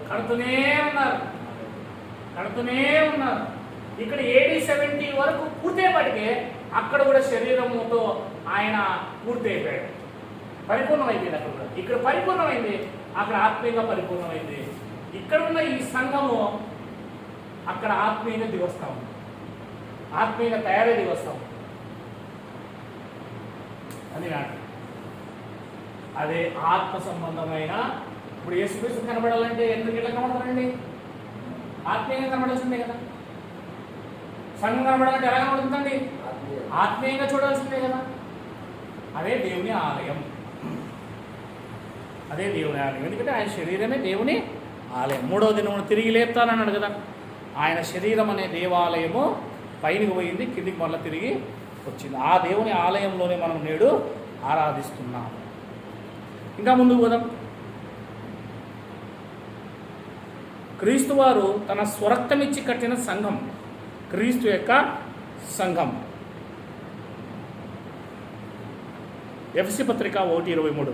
కడుతూనే ఉన్నారు. ఇక్కడ AD 70 వరకు పూర్తయ్యేపటికే అక్కడ కూడా శరీరముతో ఆయన పూర్తి అయిపోయాడు, పరిపూర్ణమైంది. అక్కడ కూడా ఇక్కడ పరిపూర్ణమైంది, అక్కడ ఆత్మీయంగా పరిపూర్ణమైంది. ఇక్కడ ఉన్న ఈ సంఘము అక్కడ ఆత్మీయంగా దిగొస్తాము, ఆత్మీయంగా తయారై దిగొస్తాము అని నాటి. అదే ఆత్మ సంబంధమైన ఇప్పుడు యేసుక్రీస్తు కనబడాలంటే ఎందుకు ఇట్లా కనబడతారండి? ఆత్మీయంగా కనబడాల్సిందే కదా. సంఘం కనబడాలంటే ఎలా కనబడుతుందండి? ఆత్మీయంగా చూడాల్సిందే కదా. అదే దేవుని ఆలయం, ఎందుకంటే ఆయన శరీరమే దేవుని ఆలయం. 3వ దినమున తిరిగి లేపుతానన్నాడు కదా. ఆయన శరీరం అనే దేవాలయము పైనకి పోయింది, కిందికి మళ్ళీ తిరిగి వచ్చింది. ఆ దేవుని ఆలయంలోనే మనం నేడు ఆరాధిస్తున్నాము. ఇంకా ముందుకు పోదాం. క్రీస్తు వారు తన స్వరక్తమిచ్చి కట్టిన సంఘం క్రీస్తు యొక్క సంఘం. ఎఫెసీ పత్రిక 1:23.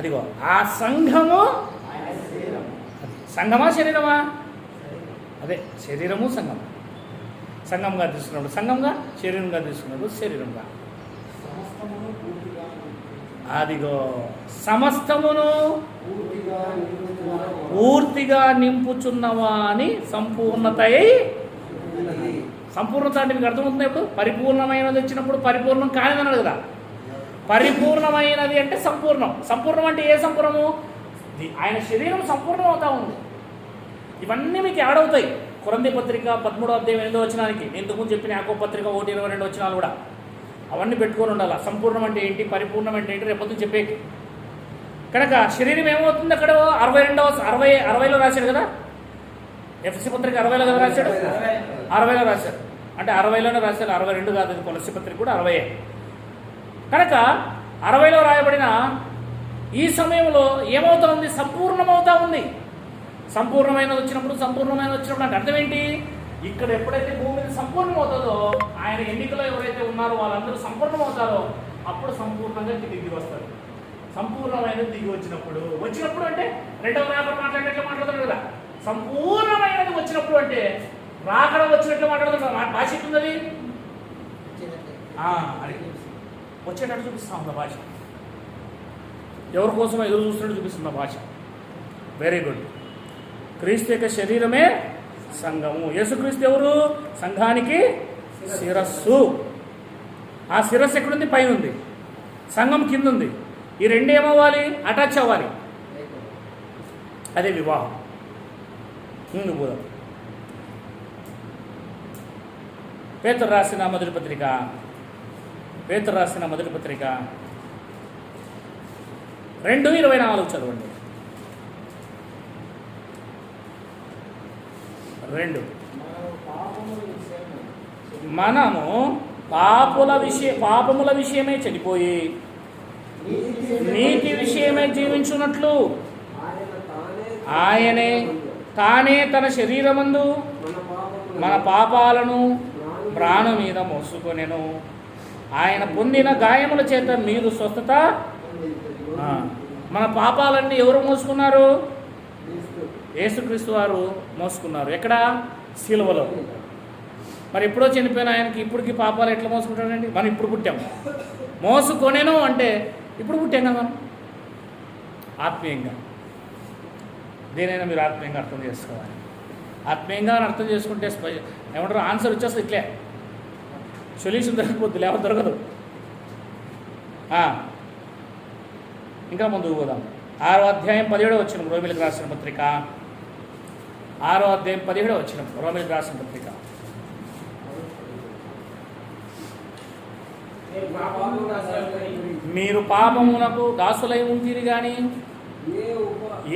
అదిగో ఆ సంఘము. సంఘమా శరీరమా? అదే శరీరము సంఘం. సంఘంగా తీసుకున్నాడు సంఘంగా, శరీరంగా తీసుకున్నాడు శరీరంగా. అదిగో సమస్తమును పూర్తిగా నింపుచున్నవాని సంపూర్ణత. సంపూర్ణత అంటే మీకు అర్థమవుతుంది. ఇప్పుడు పరిపూర్ణమైనది వచ్చినప్పుడు పరిపూర్ణం కానిది అన్నాడు కదా. పరిపూర్ణమైనది అంటే సంపూర్ణం. సంపూర్ణం అంటే ఏ సంపూర్ణము? ఆయన శరీరం సంపూర్ణం అవుతా ఉంది. ఇవన్నీ మీకు యాడవుతాయి. కొరంథీ పత్రిక 13వ అధ్యాయం 8వ వచనానికి నేను ఇంతకుముందు చెప్పిన యాకోబు పత్రిక 1:22 వచనాలు కూడా అవన్నీ పెట్టుకొని ఉండాలి. సంపూర్ణం అంటే ఏంటి, పరిపూర్ణం అంటే ఏంటి రేపొద్దు చెప్పే. కనుక శరీరం ఏమవుతుంది? అక్కడ 60లో రాశాడు కదా. ఎఫెసీ పత్రిక 60లో కదా రాశాడు. 60లో రాశాడు అంటే 60లోనే రాశాడు. 62 కాదు, కొలస్సీ పత్రిక కూడా 60. కనుక 60లో రాయబడిన ఈ సమయంలో ఏమవుతా ఉంది? సంపూర్ణమవుతా ఉంది. సంపూర్ణమైనది వచ్చినప్పుడు అంటే అర్థం ఏంటి? ఇక్కడ ఎప్పుడైతే భూమి మీద సంపూర్ణమవుతుందో, ఆయన ఎన్నికలో ఎవరైతే ఉన్నారో వాళ్ళందరూ సంపూర్ణమవుతారో అప్పుడు సంపూర్ణంగా దిగి వస్తారు. సంపూర్ణమైనది దిగి వచ్చినప్పుడు అంటే రెండవ రాకడ మాట్లాడినట్లు మాట్లాడుతున్నాడు కదా. సంపూర్ణమైనది వచ్చినప్పుడు అంటే రాకడ వచ్చినట్లు మాట్లాడుతున్నాడు. భాష ఎట్లున్నది? వచ్చేటట్టు చూపిస్తా ఉంది భాష. ఎవరి కోసం ఎదురు చూస్తున్నట్టు చూపిస్తున్న భాష. Very good. క్రీస్తు యొక్క శరీరమే సంఘము. యేసుక్రీస్తు ఎవరు? సంఘానికి శిరస్సు. ఆ శిరస్సు ఎక్కడుంది? పైన ఉంది. సంఘం కింద ఉంది. ఈ రెండు ఏమవ్వాలి? అటాచ్ అవ్వాలి. అదే వివాహం. ముందు పోదాం. పేతురు రాసిన మొదటి పత్రిక 2:24 చదవండి. 2 మనము పాపముల విషయమై చనిపోయి నీతి విషయమై జీవించున్నట్లు ఆయనే తానే తన శరీరమందు మన పాపాలను ప్రాణం మీద మోసుకొనెను. ఆయన పొందిన గాయముల చేత మీరు స్వస్థత. మన పాపాలన్నీ ఎవరు మోసుకున్నారు? యేసుక్రీస్తు వారు మోసుకున్నారు. ఎక్కడ? శిలువలో. మరి ఎప్పుడో చనిపోయిన ఆయనకి ఇప్పటికి పాపాలు ఎట్లా మోసుకుంటాడండి? మనం ఇప్పుడు పుట్టాం. మోసుకొనేను అంటే ఇప్పుడు పుట్టాం కదా మనం. ఆత్మీయంగా దేనైనా మీరు ఆత్మీయంగా అర్థం చేసుకోవాలి. ఆత్మీయంగా అర్థం చేసుకుంటే ఏమంటారు, ఆన్సర్ వచ్చేస్తుంది. ఇట్లే సొల్యూషన్ దొరకపోద్దు, లేకపోతే దొరకదు. ఇంకా ముందుకు పోదాం. 6వ అధ్యాయం 17వ వచనం రోమీయులకు రాసిన పత్రిక. 6వ అధ్యాయం 17వ వచనం రోమీయులకు రాసిన పత్రిక. మీరు పాపమునకు దాసులై ఉంటిరి గాని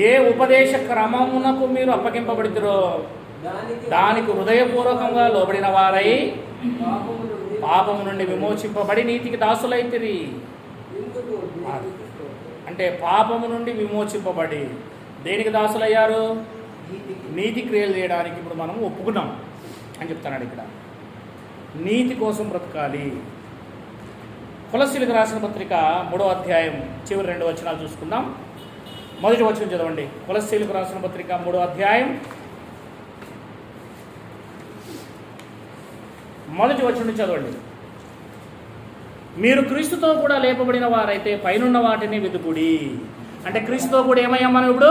ఏ ఉపదేశ క్రమమునకు మీరు అప్పగింపబడితిరో దానికి హృదయపూర్వకంగా లోబడిన వారై పాపము నుండి విమోచింపబడి నీతికి దాసులైతిరి. అంటే పాపము నుండి విమోచింపబడి దేనికి దాసులయ్యారు? నీతి క్రియలు చేయడానికి ఇప్పుడు మనం ఒప్పుకున్నాం అని చెప్తున్నాడు ఇక్కడ. నీతి కోసం బ్రతకాలి. కొలస్సీలకు రాసిన పత్రిక 3వ అధ్యాయం చివరి 2 వచనాలు చూసుకుందాం. మొదటి వచనం చదవండి. కొలస్సీలకు రాసిన పత్రిక 3వ అధ్యాయం మొదటి వచనం చదవండి. మీరు క్రీస్తుతో కూడా లేపబడిన వారైతే పైనున్న వాటిని వెతుకుడి. అంటే క్రీస్తుతో కూడా ఏమయ్యాం మనం? ఇప్పుడు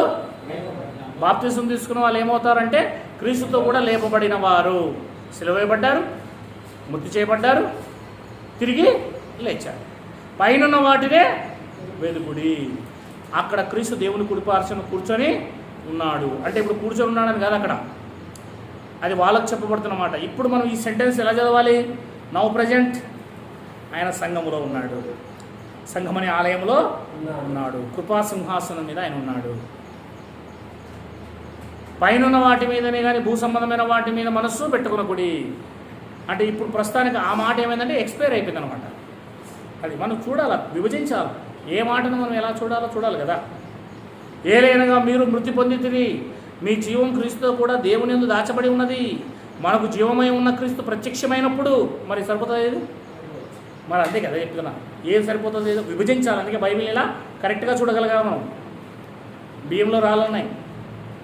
బాప్తిసం తీసుకున్న వాళ్ళు ఏమవుతారంటే క్రీస్తుతో కూడా లేపబడిన వారు. సిలువ వేయబడ్డారు, మృతి చేయబడ్డారు, తిరిగి లేచారు. పైనున్న వాటినే వెతుకుడి. అక్కడ క్రీస్తు దేవుని కుడిపార్శ్వన కూర్చొని ఉన్నాడు. అంటే ఇప్పుడు కూర్చొని ఉన్నాడని కాదు అక్కడ, అది వాళ్ళకు చెప్పబడుతున్నమాట. ఇప్పుడు మనం ఈ సెంటెన్స్ ఎలా చదవాలి? నౌ ప్రజెంట్ ఆయన సంఘములో ఉన్నాడు. సంఘమనే ఆలయంలో ఉన్నాడు. కృపా సింహాసనం మీద ఆయన ఉన్నాడు. పైనున్న వాటి మీదనే కానీ భూ సంబంధమైన వాటి మీద మనస్సు పెట్టుకునకుడి. అంటే ఇప్పుడు ప్రస్తుతానికి ఆ మాట ఏమైందంటే ఎక్స్పైర్ అయిపోయింది అనమాట. అది మనం చూడాలి, విభజించాలి. ఏ మాటను మనం ఎలా చూడాలో చూడాలి కదా. ఏలైనగా మీరు మృతి పొందితిరి, మీ జీవం క్రీస్తుతో కూడా దేవుని యందు దాచబడి ఉన్నది. మనకు జీవమై ఉన్న క్రీస్తు ప్రత్యక్షమైనప్పుడు మరి సరిపోతుంది. మరి అంతే కదా చెప్తున్నా. ఏది సరిపోతుంది? ఏదో విభజించాలి. అందుకే బైబిల్ ఇలా కరెక్ట్గా చూడగలగా మనం. బియ్యంలో రాళ్ళు ఉన్నాయి,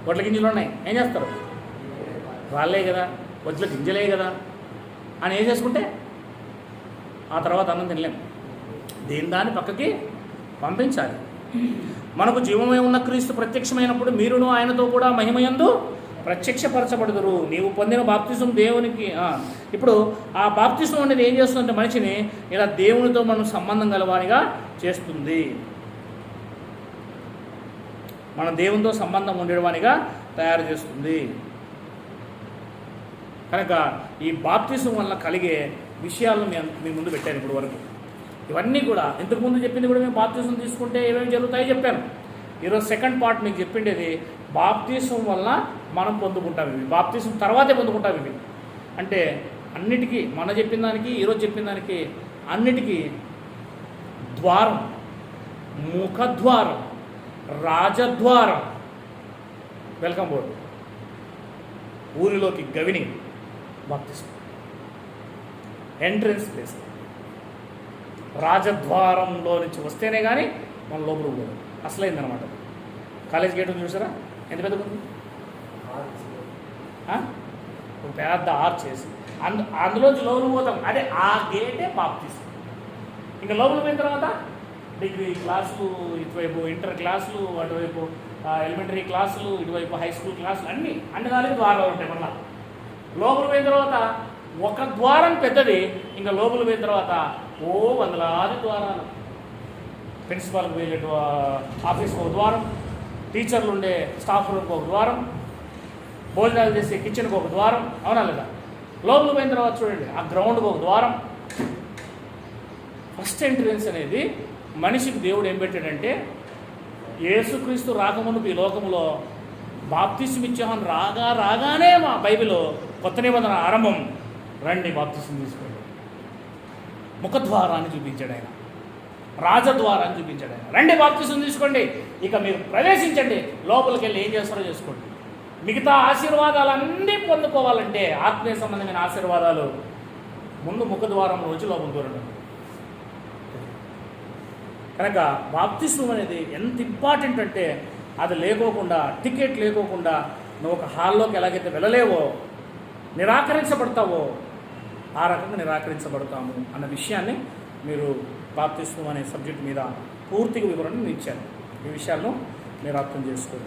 వడ్ల గింజలు ఉన్నాయి, ఏం చేస్తారు? రాళ్ళే కదా, వడ్ల గింజలే కదా అని ఏం చేసుకుంటే ఆ తర్వాత అన్నం తినలేం. దాన్ని పక్కకి పంపించాలి. మనకు జీవమై ఉన్న క్రీస్తు ప్రత్యక్షమైనప్పుడు మీరును ఆయనతో కూడా మహిమయందు ప్రత్యక్షపరచబడుదురు. నీవు పొందిన బాప్తిజం దేవునికి ఇప్పుడు ఆ బాప్తిజం అనేది ఏం చేస్తుందంటే మనిషిని ఇలా దేవునితో మనం సంబంధం గలవానిగా చేస్తుంది. మన దేవునితో సంబంధం ఉండేవానిగా తయారు చేస్తుంది. కనుక ఈ బాప్తిజం వల్ల కలిగే విషయాలను మీ ముందు పెట్టాను ఇప్పుడు వరకు. ఇవన్నీ కూడా ఇంతకుముందు చెప్పింది కూడా మేము బాప్తిజం తీసుకుంటే ఏమేమి జరుగుతాయో చెప్పాను. ఈరోజు సెకండ్ పార్ట్ మీకు చెప్పిండేది బాప్తిజం వల్ల మనం పొందుకుంటాం ఇవి, బాప్తిజం తర్వాతే పొందుకుంటాం ఇవి. అంటే అన్నిటికీ మన చెప్పిన దానికి ఈరోజు చెప్పిన దానికి అన్నిటికీ ద్వారం, ముఖద్వారం, రాజద్వారం, వెల్కమ్ బోర్డు, ఊరిలోకి గవిని బాప్తిజం ఎంట్రన్స్ ప్లేస్. రాజద్వారంలో నుంచి వస్తేనే కానీ మన లోపలికి పోదు. అసలైందనమాట. కాలేజ్ గేట్ ఉంది చూసారా, ఎంత పెద్దగా ఉంది? ఒక పెద్ద ఆర్చ్ చేసి అందులోంచి లోపలికి పోతాం. అదే ఆ గేటే బాప్తిజం. ఇంకా లోపలికి పోయిన తర్వాత డిగ్రీ క్లాసులు, ఇటువైపు ఇంటర్ క్లాసులు, అటువైపు ఎలిమెంటరీ క్లాసులు, ఇటువైపు హై స్కూల్ క్లాసులు, అన్ని దానికి ద్వారాలు ఉంటాయి. మళ్ళీ లోపలికి పోయిన తర్వాత ఒక ద్వారం పెద్దది, ఇంకా లోపలికి పోయిన తర్వాత వందలాది ద్వారాలు. ప్రిన్సిపాల్కి వెళ్ళే ఆఫీస్కి ఒక ద్వారం, టీచర్లు ఉండే స్టాఫ్ రూమ్కి ఒక ద్వారం, భోజనాలు చేసే కిచెన్కి ఒక ద్వారం. అవునా లేదా? లోపలికి పోయిన తర్వాత చూడండి ఆ గ్రౌండ్కి ఒక ద్వారం. ఫస్ట్ ఎంట్రన్స్ అనేది మనిషికి దేవుడు ఏం పెట్టాడంటే, యేసుక్రీస్తు రాకముందు ఈ లోకంలో బాప్తిసం ఇచ్చామని రాగానే మా బైబిల్లో కొత్త నిబంధన ఆరంభం, రండి బాప్తిసం తీసుకోండి. ముఖద్వారాన్ని చూపించాడు ఆయన, రాజద్వారాన్ని చూపించాడు ఆయన. రండి బాప్తిసం తీసుకోండి, ఇక మీరు ప్రవేశించండి, లోపలికి వెళ్ళి ఏం చేస్తారో చేసుకోండి. మిగతా ఆశీర్వాదాలన్నీ పొందుకోవాలంటే, ఆత్మీయ సంబంధమైన ఆశీర్వాదాలు, ముందు ముఖద్వారంలో వచ్చి లోపలికి దూరండి. కనుక బాప్తిస్మం అనేది ఎంత ఇంపార్టెంట్ అంటే, అది లేకోకుండా, టికెట్ లేకోకుండా నువ్వు ఒక హాల్లోకి ఎలాగైతే వెళ్ళలేవో, నిరాకరించబడతావో, ఆ రకంగా నిరాకరించబడతాము అన్న విషయాన్ని మీరు బాప్తిస్మం అనే సబ్జెక్ట్ మీద పూర్తిగా వివరణ ఇచ్చారు. ఈ విషయాలను మీరు అర్థం చేసుకోండి.